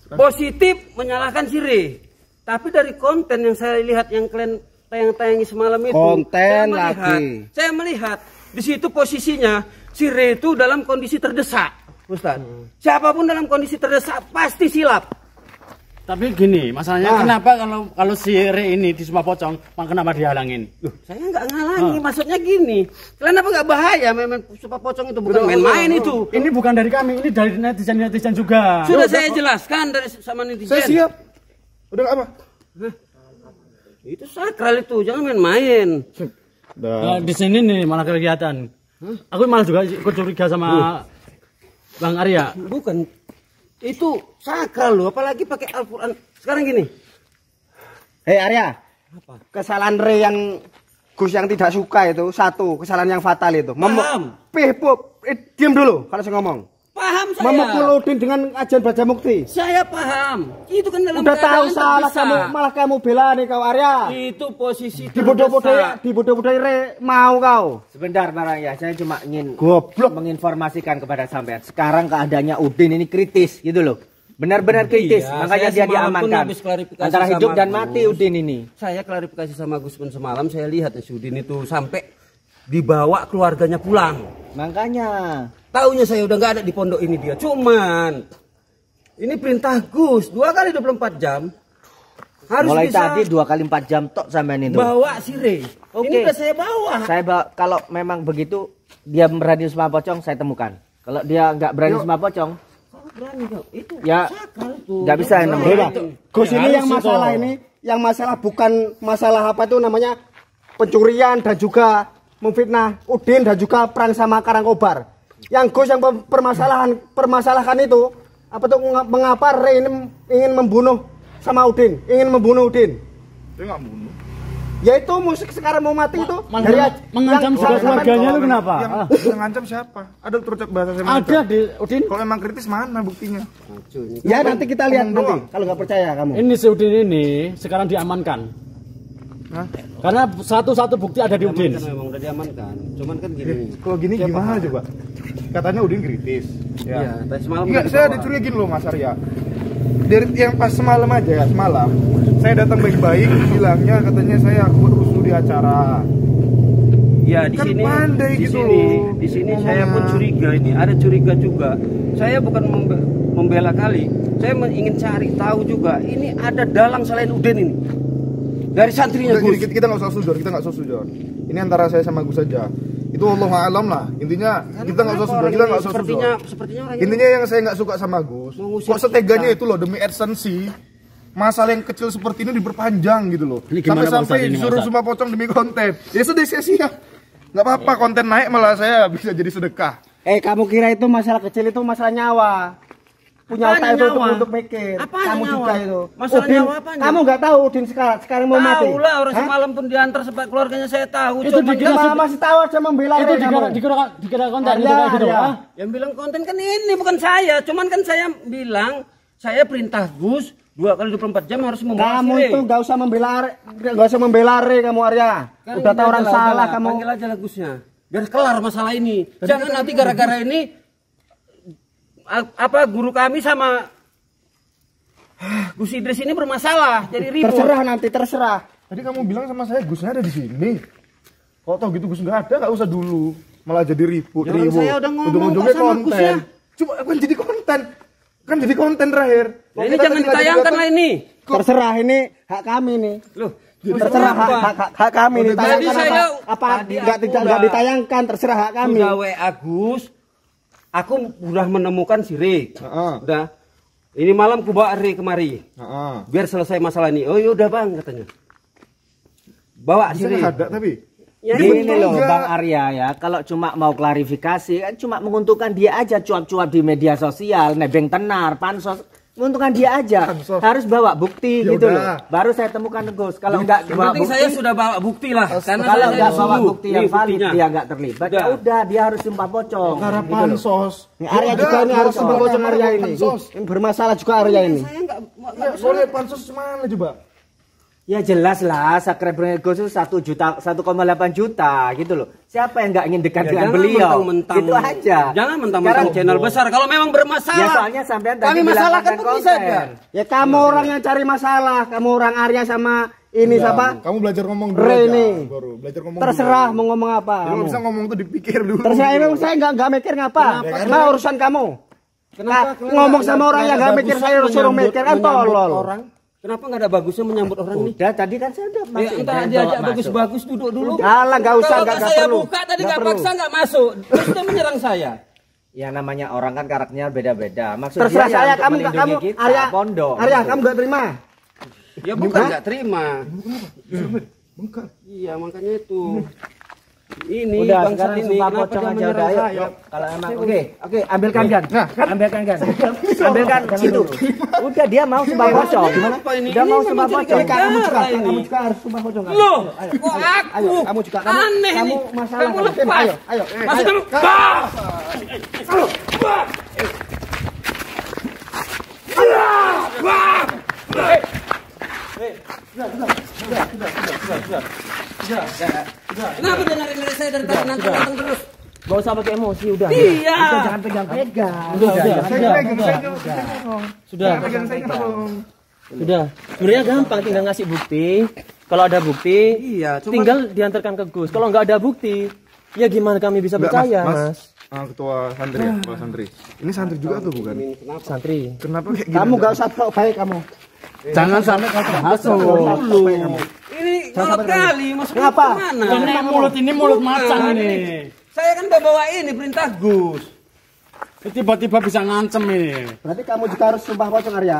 positif menyalahkan si Re. Tapi dari konten yang saya lihat yang kalian tayang-tayangi semalam itu, Konten lagi. saya melihat di situ posisinya si Re itu dalam kondisi terdesak, Ustaz. Siapapun dalam kondisi terdesak pasti silap. Tapi gini, masalahnya kenapa kalau si Re ini di Sumpah Pocong, kenapa dihalangin? Loh, saya nggak ngalangi, maksudnya gini. Kenapa nggak bahaya? Memang Sumpah Pocong itu bukan main-main itu. Ini bukan dari kami, ini dari netizen juga. Sudah saya jelaskan sama netizen. Saya siap. Udah nggak apa? Itu sakral itu, jangan main-main. Nah, di sini nih malah kelihatan. Aku malah juga ikut curiga sama Bang Arya. Bukan, itu sakral loh, apalagi pakai Al-Quran. Sekarang gini. Hei Arya, kesalahan Re yang Gus yang tidak suka itu satu, kesalahan yang fatal itu. Paham. Diam dulu kalau saya ngomong. Paham saya. Memukul Udin dengan ajian baja mukti. Saya paham. Itu kan dalam Udah tahu keadaan salah terpisah. kamu, malah kamu bela nih kau Arya. Itu posisi Dibodoh-bodohi Re mau kau. Sebentar Bang ya, saya cuma ingin Goblok. menginformasikan kepada sampean. Sekarang keadaannya Udin ini kritis gitu loh. Benar-benar kritis, Iya, makanya saya dia semalam pun diamankan. habis klarifikasi Antara hidup sama dan mati Gus. Udin ini. Saya klarifikasi sama Gus pun semalam, saya lihat si Udin itu sampai dibawa keluarganya pulang. Makanya Taunya saya udah nggak ada di pondok ini dia. Cuman ini perintah Gus 2 kali 24 jam. Harus mulai bisa tadi 2 kali 4 jam tok sampean itu. bawa si Re. Oke. Ini udah saya bawa. Kalau memang begitu dia berani Sumpah Pocong saya temukan. Kalau dia nggak berani Sumpah Pocong, Berani kau. Itu ya sakral tuh. nggak bisa Jangan nemuin. main. Gus ini yang masalah ini, yang masalah bukan masalah apa itu namanya pencurian dan juga memfitnah Udin dan juga perang sama Karangkobar. Yang Gus yang permasalahkan itu apa tuh mengapa Re ini ingin membunuh sama Udin, ingin membunuh Udin. Saya nggak bunuh. Ya itu musik sekarang mau mati itu. Mengancam keluarganya lu kenapa? Yang ngancam siapa? Ada terucap bahasa saya Ada mengancam. di Udin. Kalau emang kritis mana buktinya? Ya nanti kita lihat Ngomong nanti doang. kalau nggak percaya kamu. Ini si Udin ini sekarang diamankan. Hah? Karena satu bukti ada di Udin. Kan memang udah diamankan. Cuman kan gini. Kalau gini gimana coba? Katanya Udin kritis. Iya, tadi semalam Enggak, udah saya dibawa. dicurigain loh Mas Arya. Dari yang pas semalam aja ya, semalam saya datang baik-baik, bilangnya katanya saya rusuh di acara. Ya di Kan sini, pandai di gitu sini, loh. di sini Ngomongnya. saya pun curiga ini, ada curiga juga. Saya bukan membela kali, saya ingin cari tahu juga. Ini ada dalang selain Udin ini, dari santrinya Jadi Gus. kita nggak usah sujud, kita nggak usah sujud. Ini antara saya sama Gus saja. Itu Allah alam lah. Intinya kita nggak usah sujud, kita nggak usah Sepertinya sujud. orang Intinya yang saya nggak suka sama Gus, Mengusir kok seteganya itu loh demi AdSense masalah yang kecil seperti ini diperpanjang gitu loh. Ini gimana, Pak Sampai-sampai Ustadz, ini, disuruh Pak Ustadz? Sumpah Pocong demi konten. Ya sudah sia-sia. Nggak apa-apa konten naik malah saya bisa jadi sedekah. Kamu kira itu masalah kecil itu masalah nyawa. Punya Apanya otak itu nyawa? untuk mikir. Apanya Kamu nyawa? juga itu. Masalah Udin, nyawa apanya? kamu nggak tahu Udin sekarang mau mati. Tahu lah orang Hah? semalam pun diantar sebab keluarganya saya tahu. Itu Cuman dikira kan Masih tahu aja membela Itu Re kamu. dikira konten Arya, itu kayak gitu. Arya. ah? yang bilang konten kan ini bukan saya. Cuman kan saya bilang saya perintah Gus 2 kali 24 jam harus membawa Kamu si Re. itu nggak usah membela Re kamu Arya. Kan Udah tahu ini orang aja lah, salah udahlah, kamu. panggil aja lah Gusnya biar kelar masalah ini. Jangan nanti gara-gara ini guru kami sama Gus Idris ini bermasalah jadi ribut. Terserah nanti terserah. Tadi kamu bilang sama saya Gusnya ada di sini. Kalau tau gitu Gus nggak ada, nggak usah dulu. Malah jadi ribut. Ya, saya udah ngomong Ujung-ujungnya kok sama konten. Gusnya. Cuma kan jadi konten. Kan jadi konten terakhir. Nah, ini jangan ditayangkan lah ini. Terserah ini hak kami nih. Loh, Terserah hak kami nih. Tadi Tayangkan saya apa tadi nggak aku tidak udah- ditayangkan terserah hak kami. Udah WA Gus, aku udah menemukan si Re. Heeh. Udah. Ini malam ku bawa Re kemari. Heeh. Biar selesai masalah ini. Oh yaudah bang katanya. Bawa si Bisa Re. nggak ada tapi. Ya, Ini betul loh nggak? Bang Arya ya, kalau cuma mau klarifikasi kan cuma menguntungkan dia aja cuap-cuap di media sosial, nebeng tenar, pansos, menguntungkan dia aja. Pansos. Harus bawa bukti Ya gitu udah. loh. Baru saya temukan Gus. Kalau enggak Yang bawa penting bukti, saya sudah bawa bukti lah. Karena kalau saya enggak bawa disuruh. bukti Nih yang valid buktinya. dia enggak terlibat, ya udah dia harus Sumpah Pocong. Karena Gitu loh. pansos. Ini Arya juga ini harus Sumpah Pocong Arya ini. Ini bermasalah juga Arya ini. Saya enggak Ya, boleh pansos mana coba? Ya jelas lah, subscriber Gus itu 1,8 juta gitu loh. Siapa yang nggak ingin dekat Ya, dengan jangan beliau? mentang-mentang. Gitu aja. Jangan mentang-mentang Sekarang- channel besar. Kalau memang bermasalah. Ya soalnya sampean tadi kami bilang masalahkan konten bukti saja. Ya kamu orang yang cari masalah, kamu orang Arya sama ini siapa? Kamu belajar ngomong dulu Re aja, ini. baru belajar ngomong. Terserah dulu. mau ngomong apa. Kalau kamu. bisa ngomong tuh dipikir dulu. Terserah ini saya nggak mikir ngapa. Nah urusan kamu. ngomong sama orang yang nggak mikir, saya suruh mikir kan tolol. Orang. Kenapa nggak ada bagusnya menyambut orang nih? Udah tadi kan saya udah masuk. Entah diajak bagus-bagus duduk dulu. Alah, nggak usah, Kalau nggak saya perlu. buka tadi nggak paksa nggak masuk. Terus dia menyerang saya. Ya namanya orang kan karakternya beda-beda. Maksud Terserah dia saya, untuk kamu melindungi kita, Arya, pondok. Arya, kamu nggak terima? Ya bukan nggak terima. Iya makanya itu. Ini Udah bangsat sekarang ini sumpah kenapa pocong dia aja menyerang udah ayo. saya? Kalau emang oke, ambilkan gan. Ambilkan gan. Ambilkan itu. Udah dia mau sumpah pocong. Apa ini? Udah mau Ini sumpah memang pocong. jadi negara ini. Kamu juga harus sumpah pocong. Loh, Ayo, kok aku? ayo, kamu juga. Aneh kamu nih. masalah. Kamu lepas. Ayo. Masuk kamu. Bah! Kenapa dia narik-narik saya dari tadi nantang terus? Gak usah pakai emosi udah. Iya. Udah jangan pegang-pegang. Sudah. Sebenarnya gampang, tinggal ngasih bukti. Kalau ada bukti, Iya, cuma tinggal diantarkan ke Gus. Kalau nggak ada bukti, ya gimana kami bisa percaya, Mas? Ketua santri ya, Ketua santri. Ini santri juga tuh bukan? Santri. Kenapa kayak gini? Kamu nggak usah baik kamu. Jangan sampai kau terhasut. ini mulut kali, masuk Kenapa? kemana? Karena mulut ini mulut macan ini. Saya kan udah bawa ini perintah Gus. Tiba-tiba bisa ngancem ini. Berarti kamu juga harus sumpah pocong, Arya.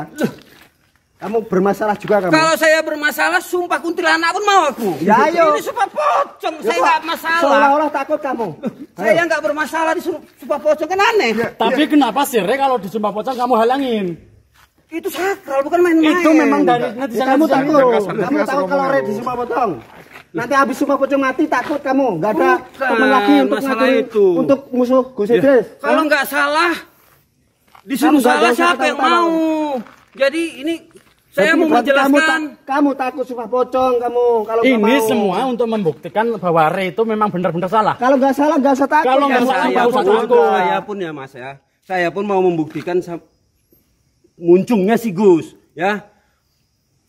Kamu bermasalah juga kamu. Kalau saya bermasalah, sumpah kuntilanak pun mau aku. Ya, ayo. Ini sumpah pocong, Ya, saya kok nggak masalah. Seolah-olah takut kamu. Saya nggak bermasalah disuruh sumpah pocong, kan aneh. Tapi kenapa sih Re kalau disumpah pocong kamu halangin? Itu sakral, bukan main-main. Itu memang dari Ya, kamu takut. Kamu takut kalau Red disumpah pocong. Nanti habis sumpah pocong mati takut kamu. Nggak ada Bukan, teman lagi untuk masalah ngatur itu. untuk musuh Gus Idris. Kalau nggak salah, disuruh Kamu nggak salah usah siapa yang ketawa-tawa. mau? Jadi ini saya Jadi mau berarti menjelaskan. kamu takut sumpah pocong kamu kalau nggak Ini mau. semua untuk membuktikan bahwa Re itu memang benar-benar salah. Kalau nggak salah nggak usah takut. Kalau nggak Kamu salah, sumpah nggak usah pocong. takut. Saya pun ya Mas ya, saya pun mau membuktikan muncungnya si Gus ya,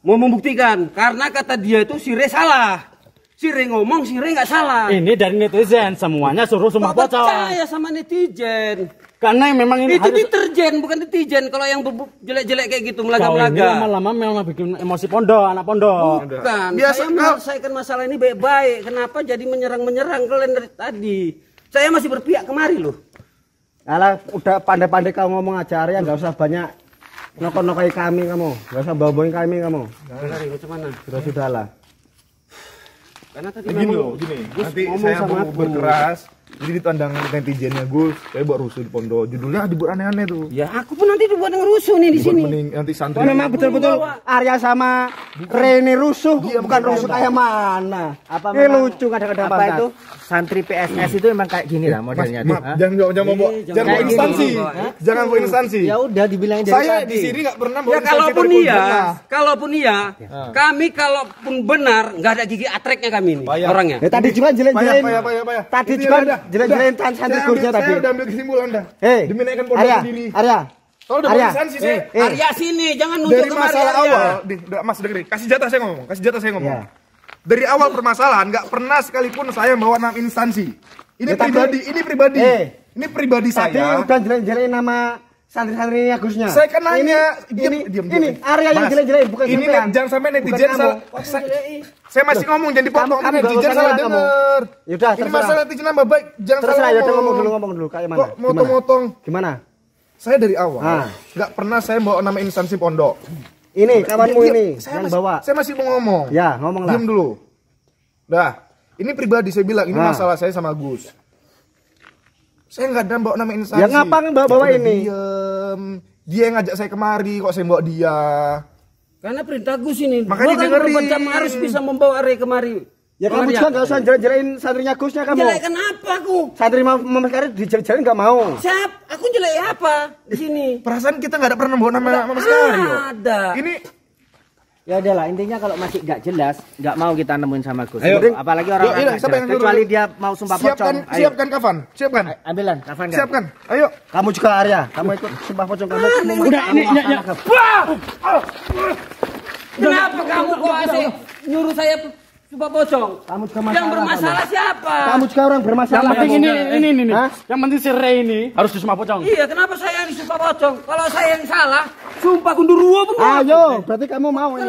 mau membuktikan karena kata dia itu si Re salah, si Re ngomong si Re nggak salah. Ini dari netizen semuanya suruh sumpah Kok pocong. percaya sama netizen? Karena memang ini Itu harus deterjen bukan netizen. Kalau yang jelek-jelek kayak gitu kau ini melaga-melaga. lama-lama memang bikin emosi pondok, anak pondok. Bukan, Biasa saya menyelesaikan masalah ini baik-baik. Kenapa jadi menyerang-menyerang kalian dari tadi? Saya masih berpihak kemari loh. Alah, udah pandai-pandai kamu ngomong aja Arya, nggak usah banyak nokok-nokai kami kamu, nggak usah bawa-bawain kami kamu. Dari macam mana? Sudahlah. Karena tadi Gini memang loh, gini. Nanti ngomong saya sama mau aku. berkeras. Jadi ditandang netizennya Gus, saya buat rusuh di pondok. Judulnya dibuat aneh-aneh tuh. ya aku pun nanti dibuat yang rusuh nih di Dibuat sini. mending nanti santri. Oh, memang betul-betul Arya sama Rene rusuh, bukan rusuh kayak mana? Apa Ini memang- lucu kadang-kadang Apa Bang. itu? Santri PSS itu emang kayak gini lah modelnya tuh. Maaf, Hah? jangan bawa jangan bawa gini, instansi. Hah? Jangan bawa instansi. Ya udah dibilangin dari Saya tadi. di sini nggak pernah bawa Ya instansi kalaupun dari iya, pondok. kalaupun iya, kami kalaupun benar nggak ada gigi atreknya kami ini Payah. orangnya. Ya tadi juga jelek-jelekin. Payah. Tadi Itu juga ya udah. jelek-jelekin Udah. santri Saya Gusnya ambil- tadi. Saya udah ambil kesimpulan dah. Hei, Diminakan pondok Arya, sendiri. Arya. Kalau udah Arya. bawa instansi saya Arya sini, jangan nunjuk dari kemari masalah Arya. awal, udah Mas dengerin. Kasih jatah saya ngomong. Ya. Dari awal permasalahan nggak pernah sekalipun saya bawa nama instansi. Ini Ya, tapi- pribadi, ini pribadi Tadi saya. udah jelek-jelekin nama santri-santrinya Gusnya. Saya kan nanya, ini Arya yang Mas, jelek-jelekin bukan ini sampean. jangan sampai netizen Bukan salah. kamu. Saya masih ngomong jangan dipotong. Kamu Ini nggak netizen usah salah nyerang kamu. denger. Yaudah, Ini terserah. masalah netizen nambah baik. Jangan Terserah salah ya, udah ngomong. ngomong dulu kayak mana? Kok motong-motong? Gimana? Saya dari awal Ah. nggak pernah saya bawa nama instansi pondok. Ini kawanmu Diam, ini saya yang masih- bawa. Saya masih mau ngomong. Ya, ngomong lah. Diam dulu. Dah, ini pribadi saya bilang ini Ah. masalah saya sama Gus. Saya nggak ada bawa nama instansi. Ya ngapain bawa Udah ini? Diem. Dia yang ngajak saya kemari, kok saya bawa dia. Karena perintah Gus ini. Makanya Bukan dengerin. berjam harus bisa membawa Arya kemari. Ya kamu Kemari juga nggak usah jelek-jelekin santrinya Gusnya kamu. Jelekkan apa aku? Santri Mama Sekali dijelek-jelekin nggak mau. Siap, aku jelek apa di sini? Perasaan kita nggak ada pernah bawa nama sama sekali loh. Ada. Ini Ya udahlah, intinya kalau masih nggak jelas, nggak mau kita nemuin sama Gus. Ayo. Apalagi orang Yuk, nggak siapa jelas. yang dulu? Kecuali dia mau sumpah siapkan, pocong. Ayo. siapkan kafan, siapkan, Ambilan, kafan kan? siapkan. Ayo. Kamu juga Arya, kamu ikut sumpah pocong kamu. Udah ini ya. Kenapa kamu kok asik nyuruh saya Sumpah pocong. Kamu juga masalah. Yang bermasalah siapa? Kamu juga orang bermasalah. Yang penting ini. Hah? Yang penting si Ray ini harus disumpah pocong. Iya, kenapa saya yang disumpah pocong? Kalau saya yang salah, sumpah gundurwo pun. Ayo, berarti kamu mau ini.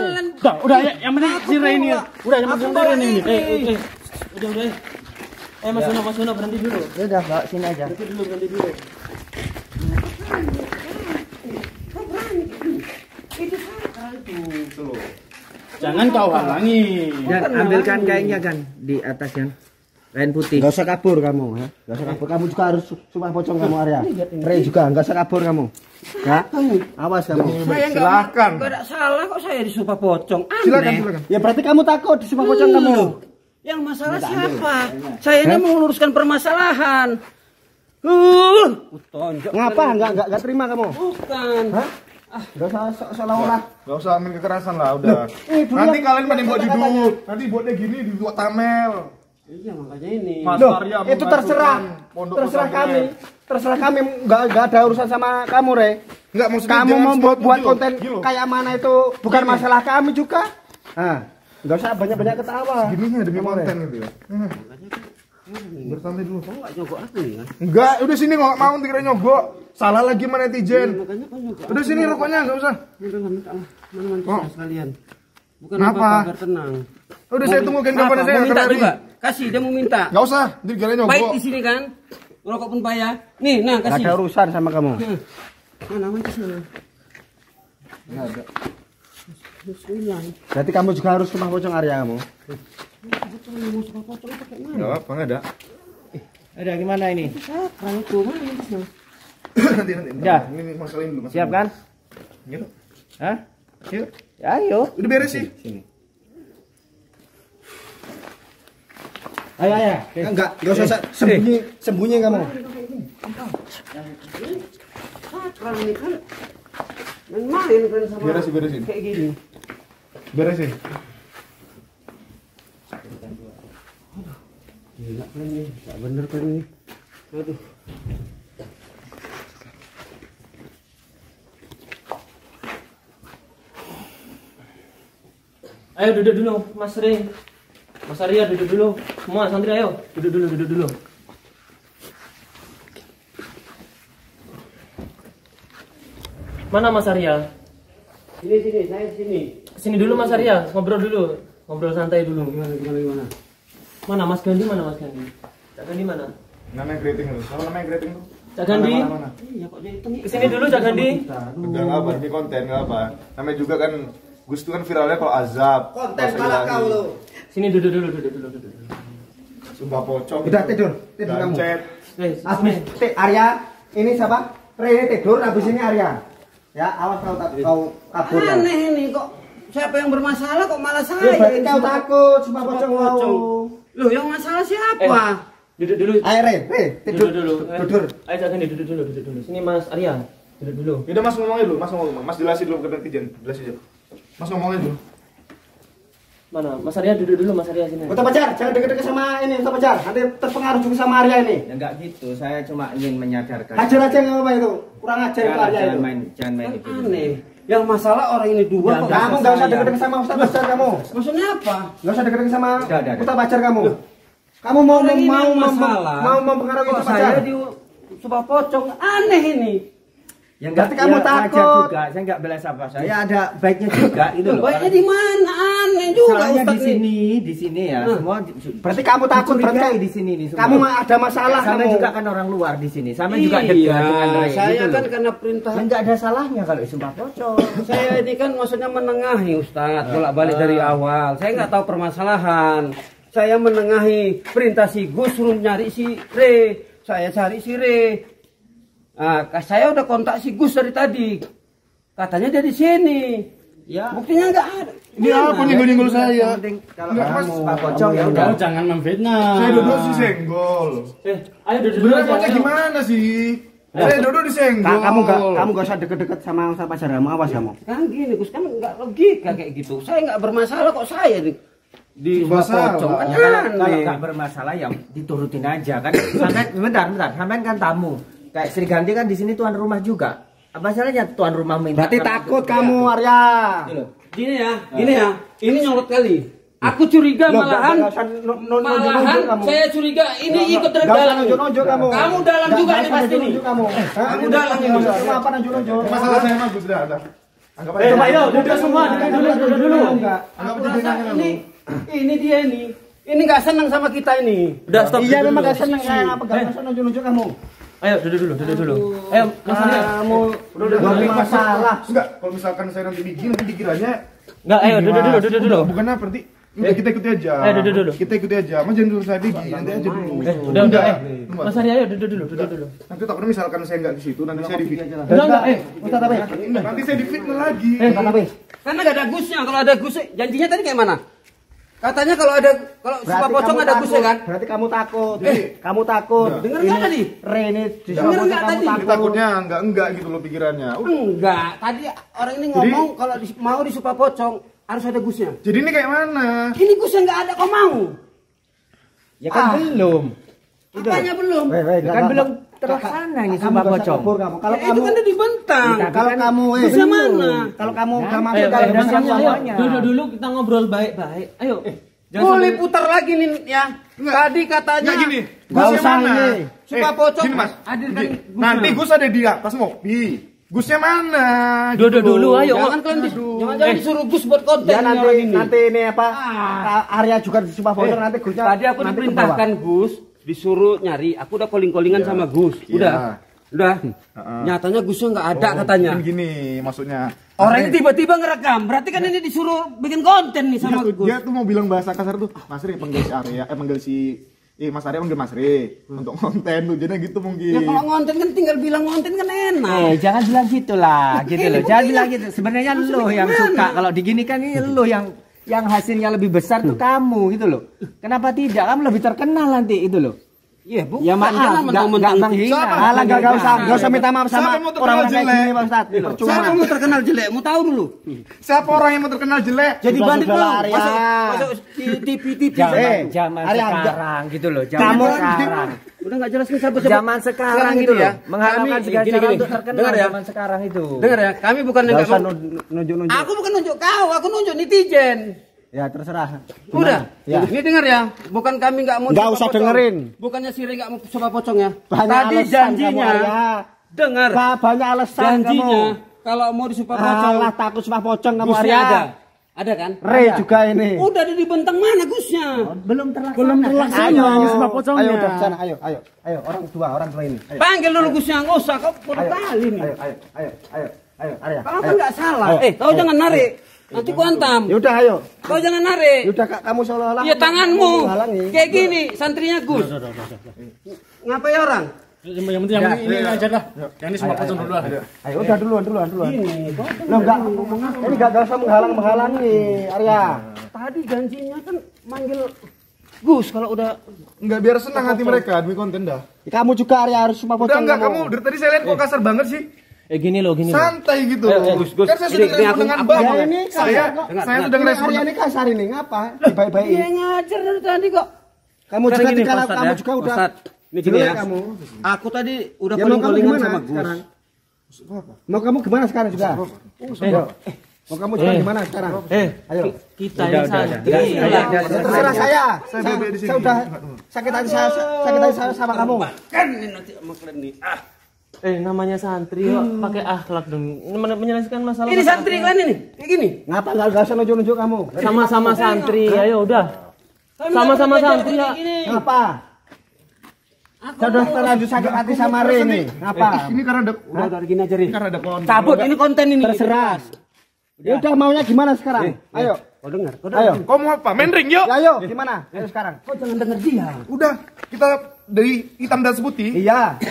Udah ya, yang penting si Ray ini. Udah, yang penting Ray ini. Udah. Mas Uno berhenti dulu. Ya udah, bawa sini aja. Berhenti dulu. Jangan kau halangi. Dan ambilkan kainnya kan di atas yang kain putih. Gak usah kabur kamu, ya. Gak usah kabur. Kamu juga harus sumpah pocong kamu, Arya. Ray juga, gak usah kabur kamu. Ya, awas kamu. Saya Silakan. Enggak ada salah kok saya disumpah pocong. Aneh. Silakan. Ya berarti kamu takut disumpah pocong kamu. Yang masalah siapa? Saya ini mau meluruskan permasalahan. Tonjok. Ngapa? Enggak terima kamu. Bukan. Hah? Gak usah seolah-olah. Gak usah ambil kekerasan lah, udah. Nanti kalian pada buat judul. Nanti buatnya gini dibuat tamel. Iya, makanya ini. Mas Loh, Arya itu terserah. menghancurkan pondok Terserah pesantren. kami. Terserah kami, enggak ada urusan sama kamu, Re. Enggak, maksudnya Kamu jangan mau sebut buat gitu, konten gitu. kayak mana itu bukan masalah kami juga. Nah, enggak usah banyak-banyak ketawa. Gininya demi Kamu, Re. konten gitu ya. Bersantai dulu. Kok enggak nyogok aku nih kan? Enggak, udah sini nggak mau dikira nyogok. Salah lagi sama netizen. Makanya kok nyogok. Udah sini rokoknya enggak usah. Minta lah. Mana Oh. sekalian. Bukan Kenapa? apa-apa, biar tenang. Udah saya tunggu kan Apa? kapan saya Mau minta kemari. juga. Kasih, dia mau minta. Enggak usah, dikira Baik nyogok. di sini kan? Rokok pun payah. Nih, nah Enggak kasih. ada urusan sama kamu. Mana mancis sana? Enggak ada. Bismillah. Berarti kamu juga harus sumpah pocong, Arya kamu. Enggak apa, enggak ada. Ada gimana ini? Kalau itu mana mancisnya? Nanti. Udah. Ini masalah ini dulu. Siap kan? Yuk. Hah? Yuk. Ya, ayo. Udah beres sih. Ayo. Enggak usah sembunyi kamu. Sakral ini kan main kan sama Beresin. kayak gini. Beresin. Gila kan ini, enggak bener kan ini. Aduh. Ayo duduk dulu, Mas Ray. Mas Arya duduk dulu. Semua santri ayo, duduk dulu. Mana Mas Arya? Sini, saya sini. Sini dulu Mas Arya, ngobrol dulu. Ngobrol santai dulu. Gimana? Mana Mas Gandhi? Cak Gandhi mana? Namanya greeting lu. Kalau namanya greeting tuh. Cak Gandhi? Mana? Iya kok dia hitung. Kesini dulu Cak Gandhi. Udah enggak apa, ini konten enggak apa. Namanya juga kan Gus itu kan viralnya kalau azab. Konten malah kau lu. Sini duduk dulu. Sumpah pocong. Udah tidur kamu. Chat. Habis Arya, ini siapa? Ray tidur, habis ini Arya. Ya, awas kau kabur. Aneh ini kok. Siapa yang bermasalah kok malah Ya saya? berarti kau takut sumpah pocong kau. Loh, yang masalah siapa? Duduk dulu. Ayo Ray, tidur Duduk dulu. Tidur. Ayo Cak Gandhi duduk dulu. Sini Mas Arya, duduk dulu. Udah Mas ngomongnya dulu, Mas jelasin dulu ke netizen. Jelasin aja. Mas ngomongnya dulu. Mana? Mas Arya duduk dulu, Mas Arya sini. Ustaz Pajar, jangan deket-deket sama ini Ustaz Pajar. Nanti terpengaruh juga sama Arya ini. Ya enggak gitu, saya cuma ingin menyadarkan. Hajar aja nggak apa itu. Kurang ajar itu Arya itu. Jangan main itu. Aneh. Yang masalah orang ini dua kok. Kamu nggak usah deket-deket sama Ustaz Pajar kamu. Maksudnya apa? Nggak usah deket-deket sama Udah. Ustaz Pajar kamu. Kamu mau Orang ini yang mau masalah. mempengaruhi Kok Ustaz Pajar. saya di sumpah pocong aneh ini. Ya Berarti kamu wajar takut. juga. Saya enggak bela siapa. Saya ada baiknya juga itu loh. Baiknya di mana? Aneh juga Salahnya Ustaz di sini ya. Semua Berarti kamu takut dicurigai berarti di sini nih semua. kamu ada masalah Sama kamu. juga kan orang luar di sini. Sama juga dekat dengan Ray saya gitu kan loh. karena perintah. Ya enggak ada salahnya kalau sumpah pocong. Saya ini kan maksudnya menengahi Ustaz, bolak-balik dari awal. Saya nggak tahu permasalahan. Saya menengahi perintah si Gus suruh nyari si Re. Saya cari si Re. Nah, saya udah kontak si Gus dari tadi. Katanya dia di sini. Ya. Buktinya nggak ada. Ini apa nyenggol-nyenggol saya? Yang penting kalau Enggak, Mas. sumpah pocong ya udah. Kamu jangan memfitnah. Saya duduk sih senggol. Ayo duduk dulu. Sebenarnya aja, kocak ayo. gimana sih? Saya duduk di senggol. Kamu nggak usah deket-deket sama Ustaz Pajar kamu. Awas kamu. Kan gini Gus, kan nggak logika kayak gitu. Saya nggak bermasalah kok saya di Masalah. pocong kan Ya, kalau aneh. nggak bermasalah ya diturutin aja kan. Sampai bentar, sampean kan tamu. Kayak Sri Ganti kan di sini tuan rumah juga. Apa salahnya tuan rumah minta? Berarti takut kamu Arya. Gitu loh. Gini ya. Ini nyolot kali. Aku curiga Loh, malahan nggak usah nunjuk-nunjuk kamu. saya curiga ini ikut Gak usah dalam. nunjuk-nunjuk kamu. Kamu dalam Nggak juga usah nih pasti nih. nunjuk-nunjuk kamu. Kamu dalam ini. Cuma apa nunjuk-nunjuk? Masalah saya mah Gus, udah. Anggap aja. Coba yuk, duduk semua, duduk dulu. Enggak. Anggap Aku aja rasa dengannya ini dia ini. Ini nggak senang sama kita ini. Udah stop. Iya duduk memang dulu. gak seneng saya apa gak usah nunjuk-nunjuk kamu. Ayo duduk dulu. Ayo Mas Arya. Kamu buat masalah. Enggak, kalau misalkan saya nanti bikin dikiranya Enggak, ayo duduk dulu. Bukan apa berarti udah kita ikuti aja. Duduk dulu. Kita ikuti aja. Mas jangan dulu saya bikin, nanti aja dulu. Udah. Mas, Mas Arya ayo duduk dulu. nanti takutnya misalkan saya enggak di situ, nanti saya difitnah. Enggak. Ustaz tapi. Nanti saya difitnah lagi. Ustaz tapi. Karena nggak ada gusnya. Kalau ada gusnya, janjinya tadi kayak mana? Katanya kalau supa pocong ada gusnya kan? Berarti kamu takut. Kamu takut. Dengar nggak tadi? Rene di Dengar Supa nggak Pocong kamu tadi? Jadi takut. takutnya enggak gitu loh pikirannya. Enggak. Tadi orang ini ngomong kalau mau di supa pocong harus ada gusnya. Jadi ini kayak mana? Ini gusnya nggak ada, kau mau? Ya kan belum. Apanya belum? Kan belum terlaksana ini Kamu Supa gak usah Pocong. kabur kamu. Kalau Ya, itu kamu kan udah dibentang. kalau kamu Gusnya mana? Kalau kamu enggak masuk Ayo, dalam Mas Arya, ayo. semuanya. Duduk dulu kita ngobrol baik-baik. Ayo. Boleh putar lagi nih ya. Tadi katanya Enggak gini. Nggak Gusnya usah mana? ini. supa pocong. Gini Mas. Hadirkan Gini. gusnya. Nanti Gus ada di atas ngopi. Gusnya mana? Duduk Gitu dulu, loh. ayo. Jangan kalian jangan disuruh gus buat konten Ya nih orang ini. nanti ini apa? Arya juga di Supa Pocong nanti Gusnya. Tadi aku nanti ke diperintahkan Gus disuruh nyari. Aku udah calling-callingan sama Gus. Udah. Nyatanya Gusnya nggak ada katanya. Kan gini maksudnya. Orang ini tiba-tiba ngerekam. Berarti kan ini disuruh bikin konten nih sama Gus. Dia tuh mau bilang bahasa kasar tuh, Mas Ri panggil si Arya, panggil si Mas Arya panggil Mas Ri untuk konten tuh, jadi gitu mungkin. Ya kalau ngonten kan tinggal bilang ngonten kan enak. Jangan bilang gitulah, gitu loh. Jangan bilang gitu. Sebenarnya lo yang suka kalau diginikan ini lo yang hasilnya lebih besar tuh kamu gitu loh. Kenapa tidak? Kamu lebih terkenal nanti itu loh. Iya, bukan. Ya maaf, Jangan mentang-mentang menghina. Alah enggak usah minta maaf sama Siapa yang mau terkenal orang-orang kayak jelek? gini Pak Ustaz. Siapa Percuma. yang mau terkenal jelek? Mau tahu dulu. Siapa orang yang mau terkenal jelek? Jadi Sudah, bandit sudah, mau Arya. masuk TV. Zaman Arya, sekarang gitu loh. Zaman Kamu sekarang. Udah enggak jelas nih siapa. Zaman sekarang gitu ya. loh. Mengharapkan segala cara untuk terkenal Dengar ya. zaman sekarang itu. Dengar ya, kami bukan Enggak usah mau. nunjuk-nunjuk. Aku bukan nunjuk kau, aku nunjuk netizen. Ya terserah. Udah. Ya. Ini dengar ya, bukan kami nggak mau. Nggak supa usah pocong. dengerin. Bukannya Sire nggak mau supa pocong ya. Banyak Tadi alasan janjinya. kamu, Arya. Dengar. Banyak alasan Janjinya kamu. kalau mau di supa pocong. Alah takut Supa Pocong kamu Gusnya Arya. ada. Ada kan? Re juga ini. Udah di bentang mana Gusnya? Belum terlaksana. Ayo, Supa Pocongnya. ayo udah sana, ayo orang tua ini. Ayo. Panggil dulu Gusnya, nggak usah kau puluh kali nih. Ayo, Arya. Kau kan nggak salah. Kau jangan narik. Nanti ku antam. Ya udah ayo. Kau jangan narik. Ya udah kamu seolah-olah. Iya tanganmu. menghalangi. Kayak gini, santrinya Gus. Ngapain orang? Yang penting ini aja dah. Yang ini Supa Pocong dulu. Ayo udah duluan. Ini. Lo enggak ini enggak usah menghalang-menghalangi, Arya. Tadi janjinya kan manggil Gus kalau udah. Enggak biar senang hati mereka demi konten dah. Kamu juga Arya harus Supa Udah Pocong. enggak kamu dari tadi saya lihat kok kasar banget sih. Gini loh. Santai gitu. Gus, Kan saya sudah ini dengan aku- baik. Ya ini saya sudah Ini ngerespon. Arya ini kasar ini ngapa? Dia Dibaik-baikin. ngajar dari tadi kok. Kamu juga Sekarang gini, kalau Pak Ustadz kamu ya. juga udah Ustadz, ini gini jelek ya. kamu. Aku tadi udah Ya mau kamu calling-callingan gimana sama Gus. sekarang? Mau kamu gimana sekarang juga? Ayo. Mau kamu juga gimana sekarang? Ayo. Kita yang santri. Ya, terserah saya. bebek di sini. Saya udah sakit hati saya sama kamu. Kan ini nanti sama kalian nih. Namanya santri kok pakai akhlak dong. Menyelesaikan masalah. Ini santri kalian ini. Kayak gini. Ngapa enggak usah nunjuk-nunjuk kamu? Sama-sama santri. Ayo udah. Sama-sama santri ya. Ngapa? Saya udah terlanjur sakit hati sama Rene. Ngapa? Ini karena ada Udah gini aja nih. karena ada konten. Cabut ini konten ini. Terserah. Ya udah maunya gimana sekarang? Ayo. Kau dengar. Ayo. Kau mau apa? Main ring yuk. Ya, ayo, gimana? Ayo sekarang. Kau jangan denger dia. Udah kita dari hitam dan putih. Iya.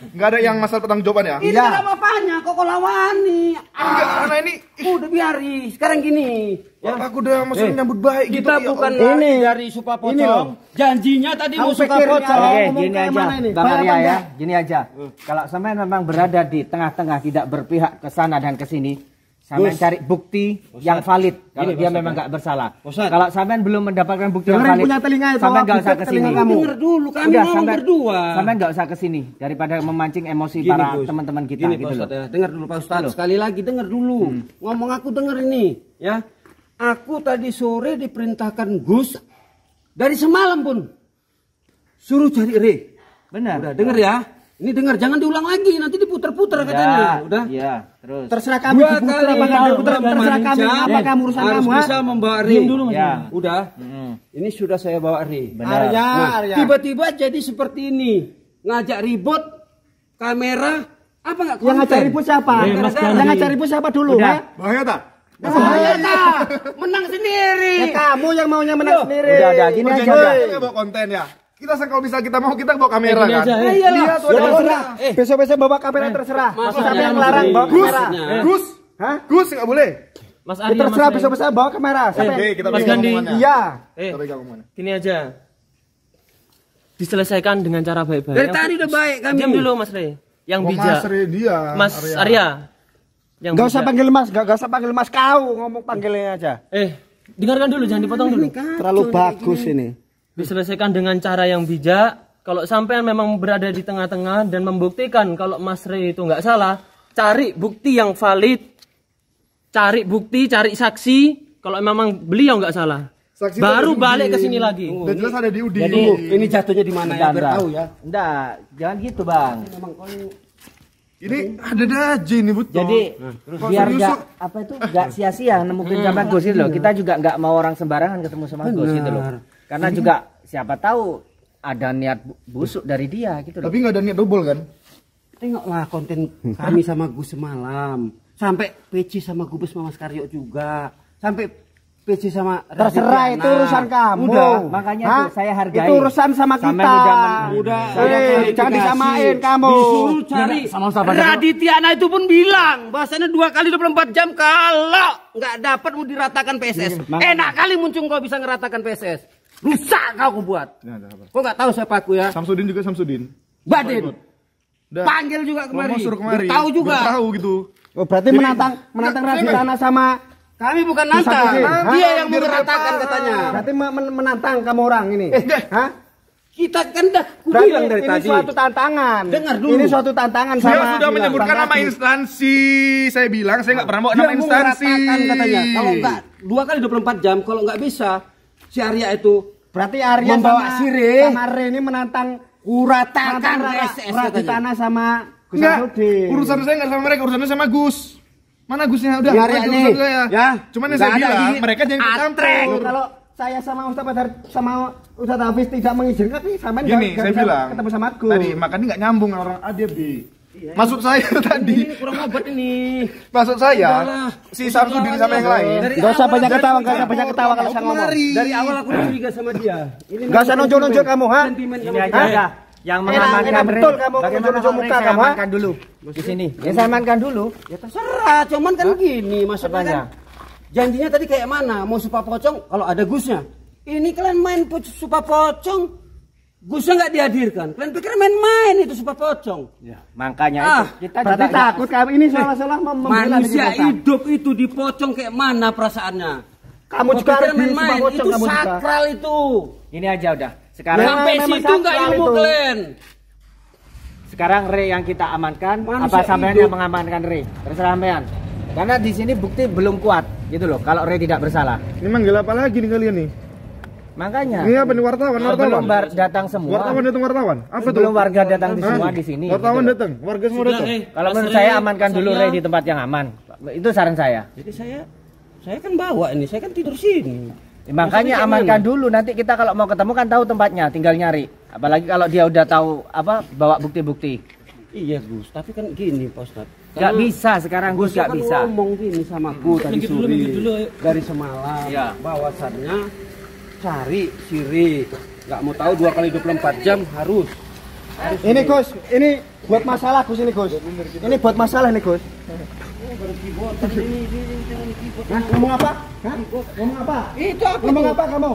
Enggak ada yang masalah tentang jawaban ya. Ini ada apa-apanya. Kok kau lawani? Enggak, karena ini Udah biari. Sekarang gini. ya, aku udah maksudnya nyambut baik gitu. Kita ya bukan Allah. lari Ini. dari supa Ini loh. pocong. Janjinya tadi Kamu mau suka pikir ini pocong. Arya Oke, ngomong gini kayak aja, mana ini? Bang Baik Arya apa ya, enggak? gini aja. Kalau sampean memang berada di tengah-tengah, tidak berpihak ke sana dan ke sini, sampean cari bukti yang valid. Kalau dia memang nggak bersalah. Kalau sampean belum mendapatkan bukti yang Dengerin valid, punya telinga itu, sampean nggak usah bibir ke telinga sini. kamu. Dengar dulu, kami Udah, ngomong berdua. Sampean nggak usah ke sini daripada memancing emosi Gini, para Gus. teman-teman kita Gini, gitu Pak loh. Ustadz ya. Dengar dulu Pak Ustadz. Sekali lagi dengar dulu. Ngomong aku denger ini, ya. Aku tadi sore diperintahkan Gus dari semalam pun suruh cari Re. Benar. Udah denger ya. Ini dengar, jangan diulang lagi, nanti diputar-putar katanya. Udah. Iya, terus. Terserah kami diputar apa enggak diputar, terserah kami. Apa kamu urusan harus kamu? bisa membawa Re. dulu Mas. Ya. Udah. Ini sudah saya bawa Re. Arya, Arya. Tiba-tiba jadi seperti ini. Ngajak ribut, kamera, apa enggak konten? Yang ngajak ribut siapa? Mas Gandhi. Yang ngajak ribut siapa dulu? Udah. Bahaya tak? Bahaya dah. Menang sendiri. Ya, kamu yang maunya menang sendiri. Udah, gini aja Kita udah. nggak bawa konten ya. Kita kalau bisa kita mau kita bawa kamera Gini kan. aja, Iyalah. Lihat, Ya terserah. Besok-besok bawa kamera terserah. Masa kami yang melarang bawa Gus, kamera? Gus, Hah? Gus nggak boleh. Mas Ya Arya, terserah Mas Ray. besok-besok bawa kamera. Siapa Oke, yang- kita Mas pegang Gandhi. omongannya. Iya. Kita pegang omongannya. Gini aja. Diselesaikan dengan cara baik-baik. Dari tadi udah baik kami. Diam dulu Mas Rey. Yang Oh, bijak. Mas Redia. Mas Arya. Yang Gak usah bijak. panggil mas, gak usah panggil mas kau, ngomong panggilnya aja. Dengarkan dulu, jangan dipotong dulu. Terlalu bagus ini. Diselesaikan dengan cara yang bijak. Kalau sampean memang berada di tengah-tengah dan membuktikan kalau Mas Rey itu nggak salah, cari bukti yang valid, cari bukti, cari saksi. Kalau memang beliau nggak salah, Saksi baru itu ada di balik ke Udin. sini lagi. Udah jelas ada di Udin. Jadi, Ini jatuhnya di mana ya? Biar tahu ya. Enggak, jangan gitu, Bang. Ini ada aja ini betul. Jadi Kok biar serius, nggak Sok? apa itu nggak sia-sia nemuin sama Gus itu loh. Kita juga nggak mau orang sembarangan ketemu sama Gus itu loh. Karena juga siapa tahu ada niat busuk dari dia gitu loh. Tapi nggak ada niat double kan? Tengoklah konten kami sama Gus semalam. Sampai PC sama Gubes Mas Karyo juga. Sampai PC sama Terserah Raditya. itu urusan kamu. Udah. Makanya Hah? tuh saya hargai. Itu urusan sama Sampai kita. Udah. Jangan disamain kamu. Disuruh cari. Raditya itu pun bilang bahasanya 2 kali 24 jam kalau nggak dapat mau diratakan PSS. Enak kali muncul kau bisa ngeratakan PSS. Rusak kau buat. Kau nggak tahu siapa aku ya? Samsudin juga Samsudin. Badin. Udah. Panggil juga kemari. Mau suruh kemari. Tahu juga. Biar tahu gitu. Oh, berarti menantang Raditya sama Kami bukan nantang. Samsudin. Dia yang mau Biar meratakan paham. katanya. berarti menantang kamu orang ini. Hah? Kita kan dah Berarti bilang dari ini tadi. suatu tantangan. Dengar dulu. Ini suatu tantangan Dia sama sudah menyebutkan Bang nama Radit. instansi. Saya bilang saya nggak pernah bawa Dia nama mau instansi. meratakan katanya. Kalau enggak 2 kali 24 jam kalau enggak bisa si Arya itu Berarti Arya membawa sama, si Re. sama Re ini menantang kuratakan PSS katanya. Raditya sama Gus Enggak. Samsudin. Urusan saya nggak sama mereka, urusannya sama Gus. Mana Gusnya? Udah, Biar itu ini. urusan saya. Ya. Cuman yang Nggak saya ada bilang, gigi. mereka jangan ikut Atrek. campur. Kalau saya sama Ustaz Badar sama Ustaz Hafiz tidak mengizinkan, tapi sampean Gini, nggak saya bisa bilang ketemu sama Gus. tadi makanya nggak nyambung orang A dia B. Maksud saya tadi, Ini kurang obat ini. maksud saya Udahlah. si Samsudin sama yang lain. Nggak usah banyak ketawa, nggak usah Dari banyak ketawa kalau saya ngomong. Dari awal aku curiga sama dia. Ini Nggak usah nonjol-nonjol kamu, ha? sentimen Ini sama aja dia. udah. Yang Enak mengamankan Rey. betul kamu Bagaimana nunjuk-nunjuk kalau Rey muka saya kamu, ha? amankan dulu di sini. Ya saya amankan dulu. Ya terserah, cuman kan gini maksudnya Apanya? kan. Janjinya tadi kayak mana? Mau supa pocong kalau ada Gusnya. Ini kalian main supa pocong, Gusnya nggak dihadirkan. Kalian pikir main-main itu supa pocong. Ya, makanya Ah, itu kita Berarti juga takut kami ini salah-salah membela Manusia diri kita. hidup itu dipocong kayak mana perasaannya? Kamu juga Pikir harus di main-main supa pocong, itu kamu juga. sakral itu. ini aja udah. Sekarang Sampai memang situ nggak sakral ilmu itu. kalian. sekarang Rey yang kita amankan, Manusia apa sampean hidup. yang mengamankan Rey? Terserah sampean. Karena di sini bukti belum kuat gitu loh kalau Rey tidak bersalah. Ini manggil apa lagi nih kalian nih? Makanya Ini apa nih wartawan? belum Wartawan. datang semua. Wartawan datang wartawan. Apa tuh? Sebelum warga datang di Hah? semua di sini. Wartawan gitu loh. datang, warga semua datang. Kalau menurut saya amankan dulu Rey di tempat yang aman. Itu saran saya. Jadi saya kan bawa ini, saya kan tidur sini. Ya, makanya amankan dulu, nanti kita kalau mau ketemu kan tahu tempatnya, tinggal nyari. Apalagi kalau dia udah tahu apa bawa bukti-bukti. Iya Gus, tapi kan gini Pak Ustadz. Gak bisa sekarang Gus, gak kan bisa. ngomong gini sama aku tadi Minggir dulu, sore minggir dulu, ayo. dari semalam. Iya. Bahwasannya cari siri. Nggak mau tahu 2 kali 24 jam harus. Ini Gus, ini buat masalah Gus ini Gus. Ini buat masalah nih Gus. Hah? Ngomong apa? Hah? Ngomong apa? Itu apa? Ngomong apa kamu?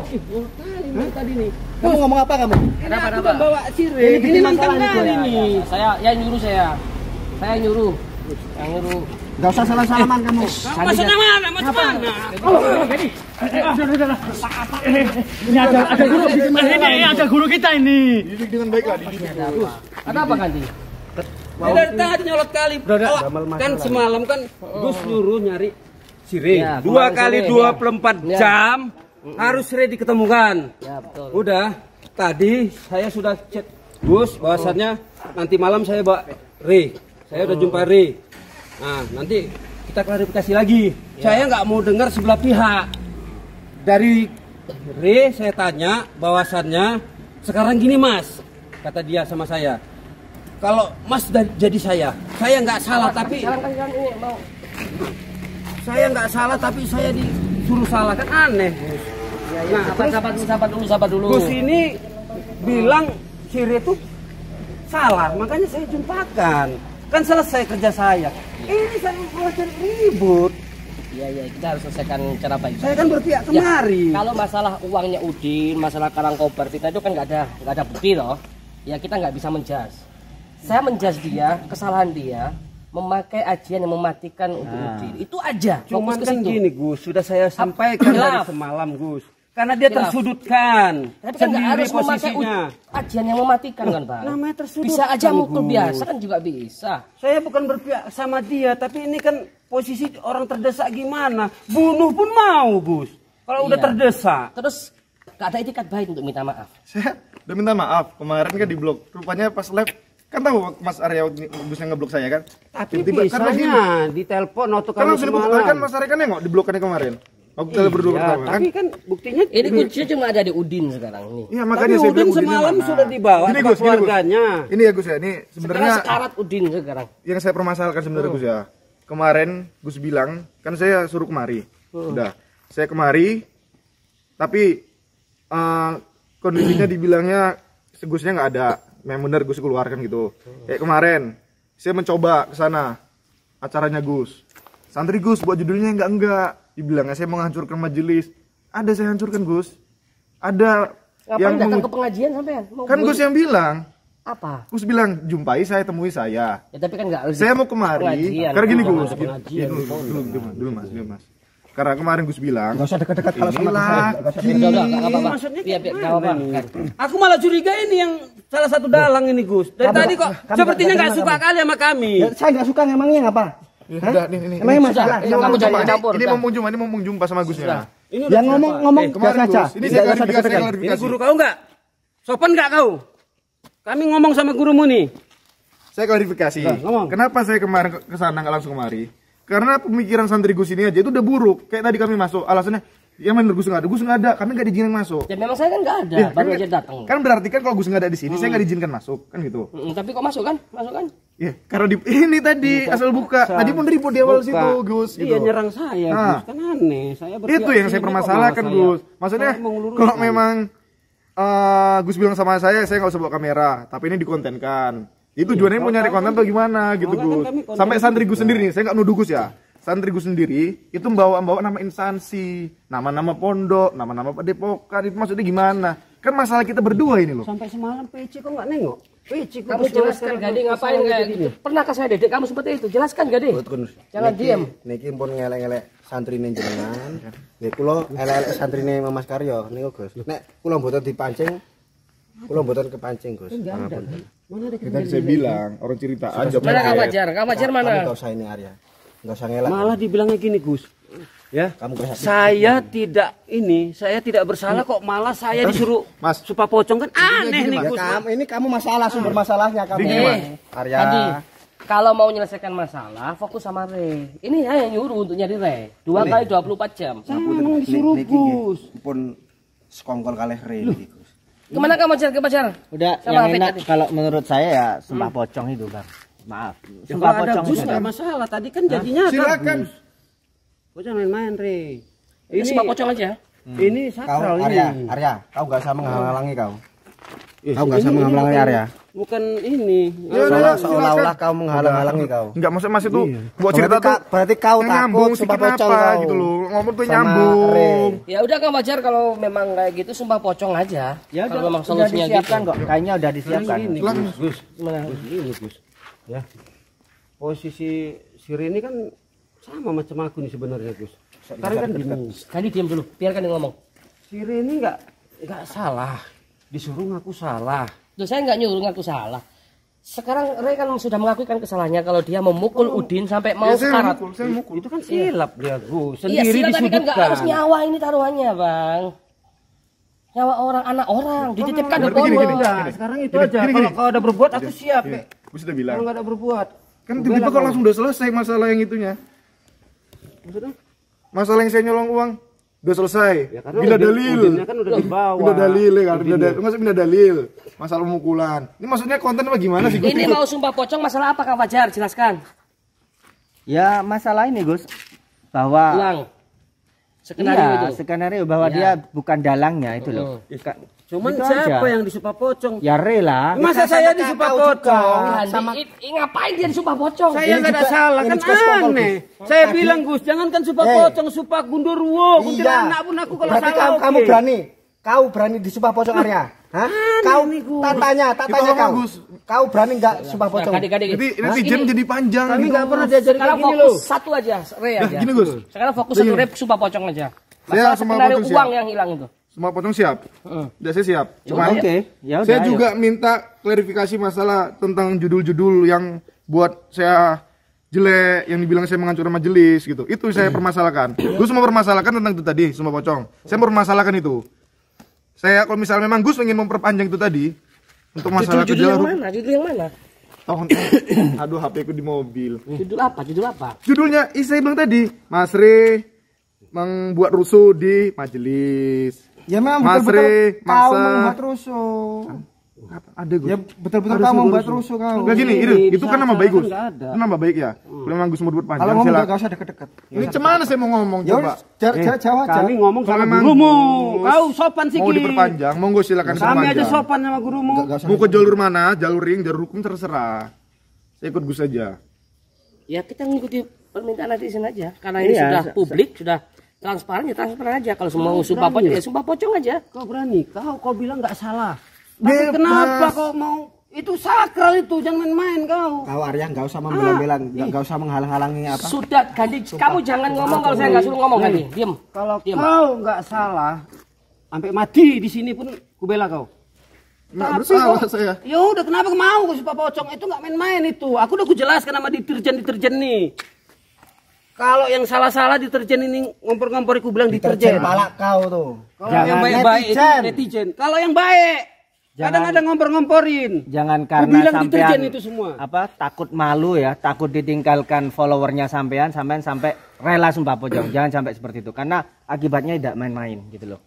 Ini tadi nih. Kamu ngomong apa kamu? Kenapa? Aku kan bawa siri. Ini bikin nantang masalah kali nih, nih. Saya nyuruh saya. Saya nyuruh. Yang nyuruh. Gak usah salah-salaman kamu. Maksudnya mana? Maksud mana? Ini ada guru ini ada guru kita ini. Didik dengan baik lah, didik. Ada apa ganti? Dari tadi nyolot kali. Oh, kan semalam kan Gus nyuruh nyari Sire. Ya, 2 kemarin kali sore, 24 ya. jam harus Sire diketemukan. Ya, betul. Udah, tadi saya sudah chat Gus bahwasannya nanti malam saya bawa Re. Saya udah jumpa Re. Nah, nanti kita klarifikasi lagi. Saya nggak mau dengar sebelah pihak. Dari Re saya tanya bahwasannya sekarang gini Mas, kata dia sama saya. Kalau Mas jadi saya nggak salah tapi saya nggak salah tapi saya disuruh salah, kan aneh Gus. Nah, Sabar dulu. Gus ini bilang Sire itu salah, makanya saya jumpakan. Kan selesai kerja saya. Ini saya malah cari ribut. Iya, kita harus selesaikan cara baik. Saya kan berpihak kemari. Kalau masalah uangnya Udin, masalah Karangkobar kita itu kan nggak ada bukti loh. Ya kita nggak bisa menjas. Saya menjas dia, kesalahan dia memakai ajian yang mematikan untuk Udin. Itu aja. Cuman Fokus ke kan situ. gini Gus, sudah saya sampaikan dari semalam Gus. Karena dia Hilaf. tersudutkan. Tapi kan nggak sendiri harus memakai posisinya. ajian yang mematikan kan Pak. Namanya tersudutkan, Bisa aja mukul Gus. biasa kan juga bisa. Saya bukan berpihak sama dia, tapi ini kan posisi orang terdesak gimana? Bunuh pun mau Gus. Kalau udah Iya. terdesak. Terus nggak ada itikat baik untuk minta maaf. Saya udah minta maaf kemarin kan di blok. Rupanya pas live kan tahu Mas Arya Gus yang ngeblok saya kan. Tapi Tiba-tiba, karena gini, bisanya di telepon waktu kan kami langsung dibuktikan semalam. kan Mas Arya kan nengok di blokannya kemarin. Waktu kita berdua Iya, pertama kan. tapi kan buktinya Ini kuncinya cuma ada di Udin sekarang nih. Iya tapi makanya saya bilang Udin Udinnya semalam mana. sudah dibawa Gini, ke Gus, gini, Gus. keluarganya. Ini ya Gus ya, ini Sekarang sebenarnya sekarat Udin sekarang. yang saya permasalahkan sebenarnya Gus ya. Kemarin Gus bilang kan saya suruh kemari. Udah, saya kemari tapi kondisinya dibilangnya Gusnya nggak ada. Memang benar Gus keluarkan gitu. Kayak kemarin saya mencoba ke sana acaranya Gus. Santri Gus buat judulnya enggak. Dibilangnya saya mau menghancurkan majelis. Ada saya hancurkan Gus. Ada Ngapain yang datang ke pengajian sampean? Mau kan Gus yang bilang. apa? Gus bilang jumpai saya, temui saya. Ya tapi kan nggak harus. Saya mau kemari. pengajian. Karena gini Jangan Gus. ada pengajian. Dulu Mas. Karena kemarin Gus bilang. Nggak usah dekat-dekat kalau sama Inilah. Udah, nggak apa-apa. Maksudnya Iya, kayak nggak apa-apa. mana nih? Aku malah curiga ini yang salah satu dalang ini Gus. Dari tadi kok sepertinya nggak suka kali sama kami. Ya, saya nggak suka emangnya ngapa? Udah, ini. Emangnya masalah? Sudah, kamu jangan campur. Ini mau jumpa sama Gusnya. Ini Yang ngomong Kemarin biasa aja. Gus, ini Nggak saya usah klarifikasi, dekat-dekat. Ini guru kau nggak? Sopan nggak kau? Kami ngomong sama gurumu nih. Saya klarifikasi. ngomong. Kenapa saya kemarin ke sana nggak langsung kemari? Karena pemikiran santri Gus ini aja itu udah buruk. Kayak tadi kami masuk, alasannya ya bener Gus nggak ada, kami nggak diizinkan masuk. Ya memang saya kan nggak ada, Ya, baru kan- aja datang. Kan berarti kan kalau Gus nggak ada di sini, saya nggak diizinkan masuk, kan gitu. Tapi kok masuk kan? Masuk kan? Iya, karena ini tadi asal buka. Tadi pun ribut di awal situ, Gus. Gitu. Iya nyerang saya, Nah. Gus. Kan aneh. Saya berpihak Itu yang saya sini kok permasalahkan, malah saya- Gus. Maksudnya saya mau ngeluruskan. kalau memang Gus bilang sama saya nggak usah bawa kamera, tapi ini dikontenkan. Itu tujuannya mau nyari konten atau gimana gitu, Soalnya kan Gus. kami konten Sampai santri Gus sendiri nih, saya nggak nuduh Gus ya. Santri Gus sendiri itu membawa nama instansi, nama-nama pondok, nama-nama padepokan, itu maksudnya gimana? Kan masalah kita berdua ini loh. Sampai semalam PC kok nggak nengok? PC kok Kamu jelaskan Gade ngapain kayak gitu? Pernahkah saya dedek kamu seperti itu? Jelaskan Gade. Jangan diam. Niki pun ngelek-ngelek santrine jenengan. Nggih kula elek-elek santrine Mas Karyo niku Gus. Nek kula mboten dipancing, kula mboten kepancing Gus. Mana ada Tadi saya bilang orang cerita aja. Mana Kak Fajar? Kak Fajar mana? Enggak usah ini Arya. Enggak usah ngelak. Malah dibilangnya gini Gus. Ya, Kamu berhati. saya tidak bersalah kok malah saya disuruh Mas. supa pocong kan aneh nih Ya, Gus. ini kamu masalah sumber masalahnya kamu. Arya. Tadi kalau mau menyelesaikan masalah fokus sama Re. Ini saya nyuruh untuk nyari Re. 2 kali 24 jam. Saya memang disuruh Gus. Pun sekongkol kalih re niki Gus. Kemana Kak Fajar? Ke Fajar? Udah Sama yang Hafid enak tadi. kalau menurut saya ya sembah pocong itu Bang. Maaf. Ya, Sembah kalau ada pocong Gus itu. nggak masalah. Tadi kan jadinya Silakan. Kau jangan main-main Re. Ini cuma pocong aja. Ini Kau sakral Arya, ini. Arya, kau enggak usah menghalangi kau. Eh, Kau nggak usah ini menghalangi bukan- Arya. Bukan ini. Seolah-olah kau menghalang-halangi kau. Enggak maksud Mas itu buat cerita tuh. Berarti kau yang takut nyambung sumpah sedikit pocong apa kau. gitu loh. Ngomong tuh Sama nyambung. Re. Ya udah Kak Fajar kalau memang kayak gitu sumpah pocong aja. Ya kalau udah, memang udah solusinya disiapkan gitu. kok. Kayaknya udah disiapkan. Ini Gus. Gimana? Ini Gus. Ya. Posisi Sireni kan sama macam aku nih sebenarnya Gus. Sekarang kan gini. Kali diam dulu, biarkan dia ngomong. Sireni nggak salah. Disuruh ngaku salah. Tuh saya nggak nyuruh ngaku salah. Sekarang Ray kan sudah mengakuikan kesalahannya kalau dia memukul Udin sampai mau sekarat. Saya mukul. Itu kan silap dia, Gus. Iya, Sendiri silap, tapi kan nggak harus disudutkan. nyawa ini taruhannya, Bang. Nyawa orang, anak orang dititipkan ke Gini, pondok. Enggak, sekarang itu aja. Kalau ada berbuat aku siap. Gue sudah bilang. Kalau nggak ada berbuat. Kan tiba-tiba kalau langsung udah selesai masalah yang itunya. Masalah yang saya nyolong uang udah selesai. Ya, karena Bila dalil. Udinnya kan udah dibawa. Udah dalil ya kan. Maksudnya bila dalil. Masalah pemukulan. Ini maksudnya konten apa gimana sih? Ini mau sumpah pocong masalah apa Kang Fajar? Jelaskan. Ya masalah ini Gus, bahwa Ulang. Skenario iya, itu. skenario bahwa Ya. dia bukan dalangnya itu loh. Cuman Itu siapa aja. yang disumpah pocong? Ya rela. Masa saya disumpah pocong? Ngapain dia disumpah pocong? Saya nggak ada salah, kan aneh. Saya bilang, Gus, jangankan sumpah pocong, sumpah gundurwo, kuntilanak pun aku kalau Berarti salah. kamu oke. berani. Kau berani disumpah pocong Arya? Hah? Kau tatanya kau. Kau berani enggak sumpah pocong? Adik-adik. Jadi netizen jadi panjang. Kami gitu. nggak pernah diajarin kayak Sekarang gini fokus loh. satu aja, Ray Nah, aja. gini Gus. Sekarang fokus satu Ray sumpah pocong aja. Saya Masalah sumpah skenario pocong uang siap. yang hilang itu. Semua pocong siap. Udah saya siap. Cuman Oke, ya udah. saya ayo. juga minta klarifikasi masalah tentang judul-judul yang buat saya jelek, yang dibilang saya menghancurkan majelis gitu. Itu saya permasalahkan. Gus mau permasalahkan tentang itu tadi, semua pocong. Saya mau permasalahkan itu. Saya kalau misalnya memang Gus ingin memperpanjang itu tadi untuk masalah Judul yang kejalan. mana? Judul yang mana? Aduh, HP ku di mobil. Judul apa? Judul apa? Judulnya saya bilang tadi, Mas Re membuat rusuh di majelis. Ya memang Mas betul-betul Re kau maksa. membuat rusuh. Ada Gus. Ya betul-betul kau membuat rusuh kau. Enggak gini, itu kan nama baik Gus. nggak ada. Itu nama baik ya. Kalau memang Gus mau berbuat panjang, Kalau ngomong silakan. enggak usah deket-deket. Ini cemana saya mau ngomong Ya coba. jauh aja. Kami ngomong Kalau sama memang gurumu. Gus Kau sopan sih, mau Ki. diperpanjang, monggo silakan Kami aja diperpanjang. sopan sama gurumu. Mau ke jalur mana? Jalur ring, jalur hukum terserah. Saya ikut Gus aja. Ya kita ngikuti permintaan netizen aja. Karena ini Iya, sudah publik, sudah transparan ya transparan aja. Kalau semua sumpah pocong ya sumpah pocong aja. Kau berani? Kau bilang nggak salah. Tapi kenapa kau mau? Itu sakral itu, jangan main-main kau. Kau Arya enggak usah membela-bela, enggak usah menghalang-halangi apa. Sudah ganti. Kamu jangan ngomong kalau saya nggak suruh ngomong ganti. Diam. Kalau kau nggak salah, sampai mati di sini pun kubela kau. Enggak bersalah saya. Ya udah, kenapa kau mau sumpah pocong? Itu nggak main-main itu. Aku udah kujelaskan sama deterjen nih. Kalau yang salah-salah deterjen ini ngompor-ngompor, aku bilang deterjen. Pala kau tuh. Kalau yang baik-baik itu netizen. Kalau yang baik, kadang-kadang ngompor-ngomporin. Jangan Aku karena bilang sampean deterjen itu semua. apa takut malu ya, takut ditinggalkan followernya sampean sampai rela sumpah pocong. Jangan sampai seperti itu karena akibatnya tidak main-main gitu loh.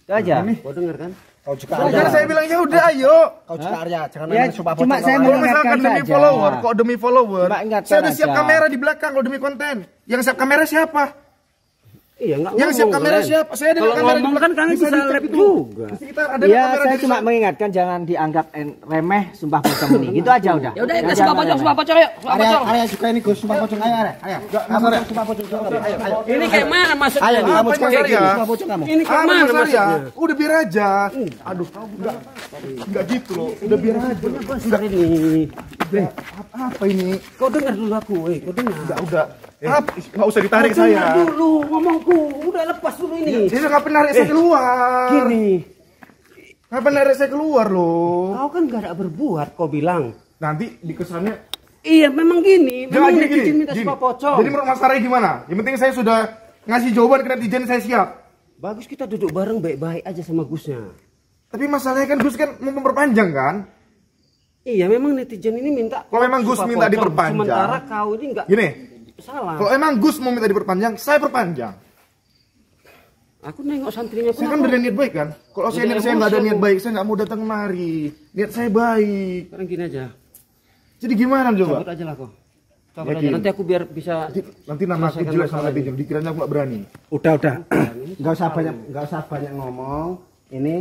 Itu aja. Kau dengar kan? Kau juga Jadi Arya. saya bilang ya udah ayo. Kau juga Arya, jangan Ya, main sumpah cuma pocong. saya kau, Kalau Arya. misalkan mengingatkan demi saja. follower, kok demi follower, Mbak, ingatkan saya udah siap aja. kamera di belakang kalau demi konten. Yang siap kamera siapa? Iya, nggak Yang siap ngomong, kamera Ren. siapa? Saya ada Kalau kamera di ngomong belakang. kan kami bisa dicek live itu. juga. Di sekitar ada Ya, kamera saya di cuma sana. mengingatkan jangan dianggap remeh sumpah pocong ini. Gitu aja udah. Ya udah kita sumpah pocong ayo. Sumpah Arya, pocong. Arya juga ini Gus sumpah pocong. Ayo Arya, Arya. Kamu sumpah pocong. Ayo. Ini kayak mana maksudnya? Ayo, nih? kamu Mas juga kayak Arya? gini, sumpah pocong kamu. Ini kayak Ah, mana Mas Arya, maksudnya? udah biar aja. Aduh, enggak gitu loh. Udah biar aja. Besar ini. Apa ini? Kau dengar dulu aku, kau dengar. Udah. Enggak usah ditarik Kau dengar saya. dulu ngomongku. Udah lepas dulu ini. Dia enggak pernah narik saya keluar. Gini, Enggak pernah narik saya keluar loh. kau kan gak ada berbuat, kau bilang. Nanti di kesannya Iya, memang gini. jangan Memang gini. netizen minta sumpah pocong. Jadi menurut Mas Arya gimana? Yang penting saya sudah ngasih jawaban ke netizen, saya siap. Bagus kita duduk bareng baik-baik aja sama Gusnya. Tapi masalahnya kan Gus kan mau memperpanjang kan? Iya, memang netizen ini minta. Kalau memang Gus sumpah minta pocong. diperpanjang. Sementara kau ini nggak Gini, salah. kalau emang Gus mau minta diperpanjang, saya perpanjang. Aku nengok santrinya pun. Saya kan aku- berniat baik kan? Kalau saya Jadi niat saya nggak ada emosi niat aku. baik, saya nggak mau datang kemari. Niat saya baik. Sekarang gini aja. Jadi gimana Cabut coba? aja lah kau. Cabut Yakin? aja. Nanti aku biar bisa. Nanti nama aku Selesaikan jelek sama masalah netizen, dikiranya aku nggak berani. Udah. Enggak usah banyak ngomong. Ini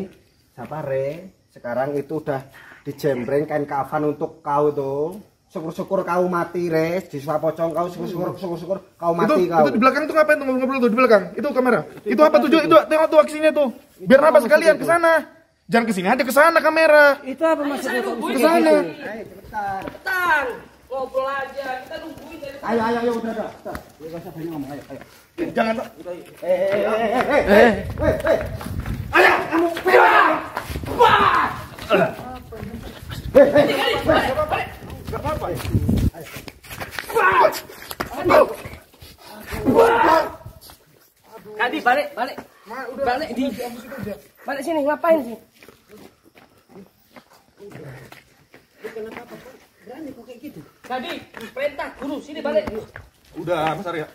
siapa Re? Sekarang itu udah dijembreng kain kafan untuk kau tuh. Syukur-syukur kau mati Re, di sumpah pocong kau syukur-syukur kau mati kau. Itu di belakang itu ngapain tuh ngobrol tuh di belakang? Itu kamera. Itu apa tuh? Itu tengok tuh aksinya tuh. Biar apa sekalian ke sana. Jangan ke sini aja, ke sana kamera. Itu apa maksudnya? Kau Ke sana. Cepetan. Ngobrol aja. Kita nungguin dari Ayo udah. Jangan. Balik. Balik sini, ngapain sih? Berani kok kayak gitu. Tadi perintah guru sini balik. Udah, Mas Arya.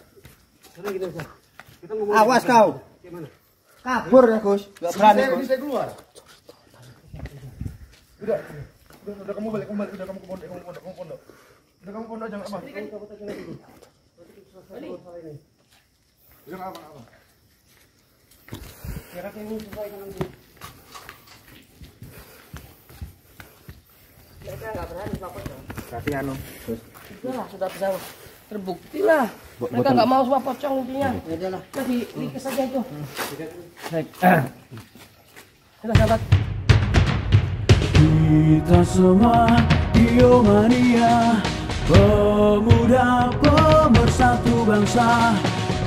Sekarang kita bisa. Kita ngomong. Awas kau. Gimana? Kabur ya, Gus. Enggak berani, Gus. Saya keluar. Udah kamu balik, udah kamu ke pondok, Udah kamu pondok jangan apa. Jangan apa. Kira ini sesuai dengan ini. Mereka nggak berani lapor dong. Berarti anu, Gus. Sudah bisa terbukti lah. Mereka nggak mau semua pocong intinya. Ya udahlah. Jadi likis saja itu. Kita sahabat. Kita semua Biomania, pemuda pemersatu bangsa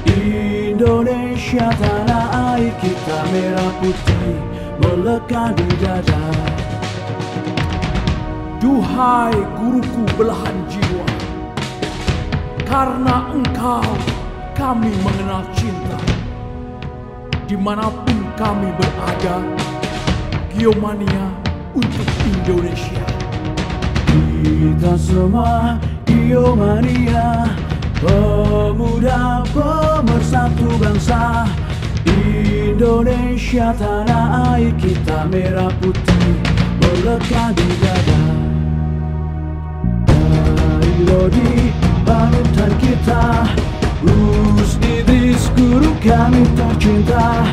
Indonesia, tanah air kita merah putih melekat di dada. Duhai guruku belahan jiwa, karena engkau kami mengenal cinta. Dimanapun kami berada, Biomania untuk Indonesia. Kita semua Biomania, pemuda pemersatu bangsa Indonesia, tanah air kita merah putih melekat di dada. Dari Lodi panutan kita, Gus Idris guru kami tercinta,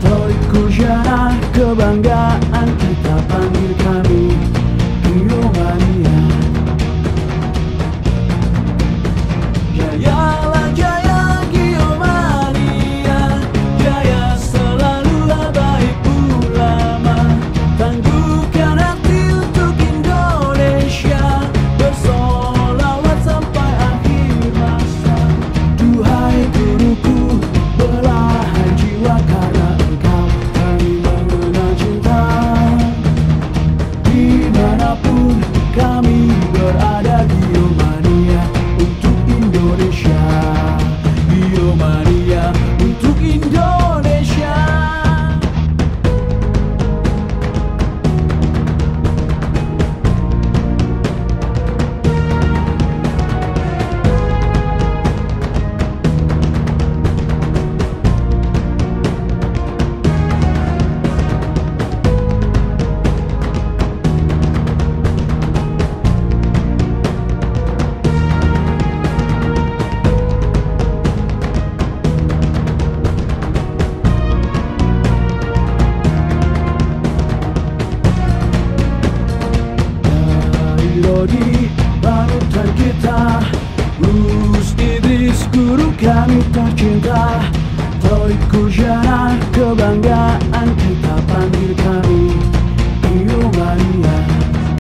Torik Kusyana kebanggaan kita, panggil kami Biomania. Jayalah jaya Biomania, jaya selalu baik ulama, tangguhkan hati untuk Indonesia, bersolawat sampai akhir masa. Duhai guruku belahan jiwa, karena engkau kami mengenal cinta. Dimanapun kami berada, Biomania untuk Indonesia. Biomania untuk Indonesia. Lodi panutan kita, Gus Idris guru kami tercinta,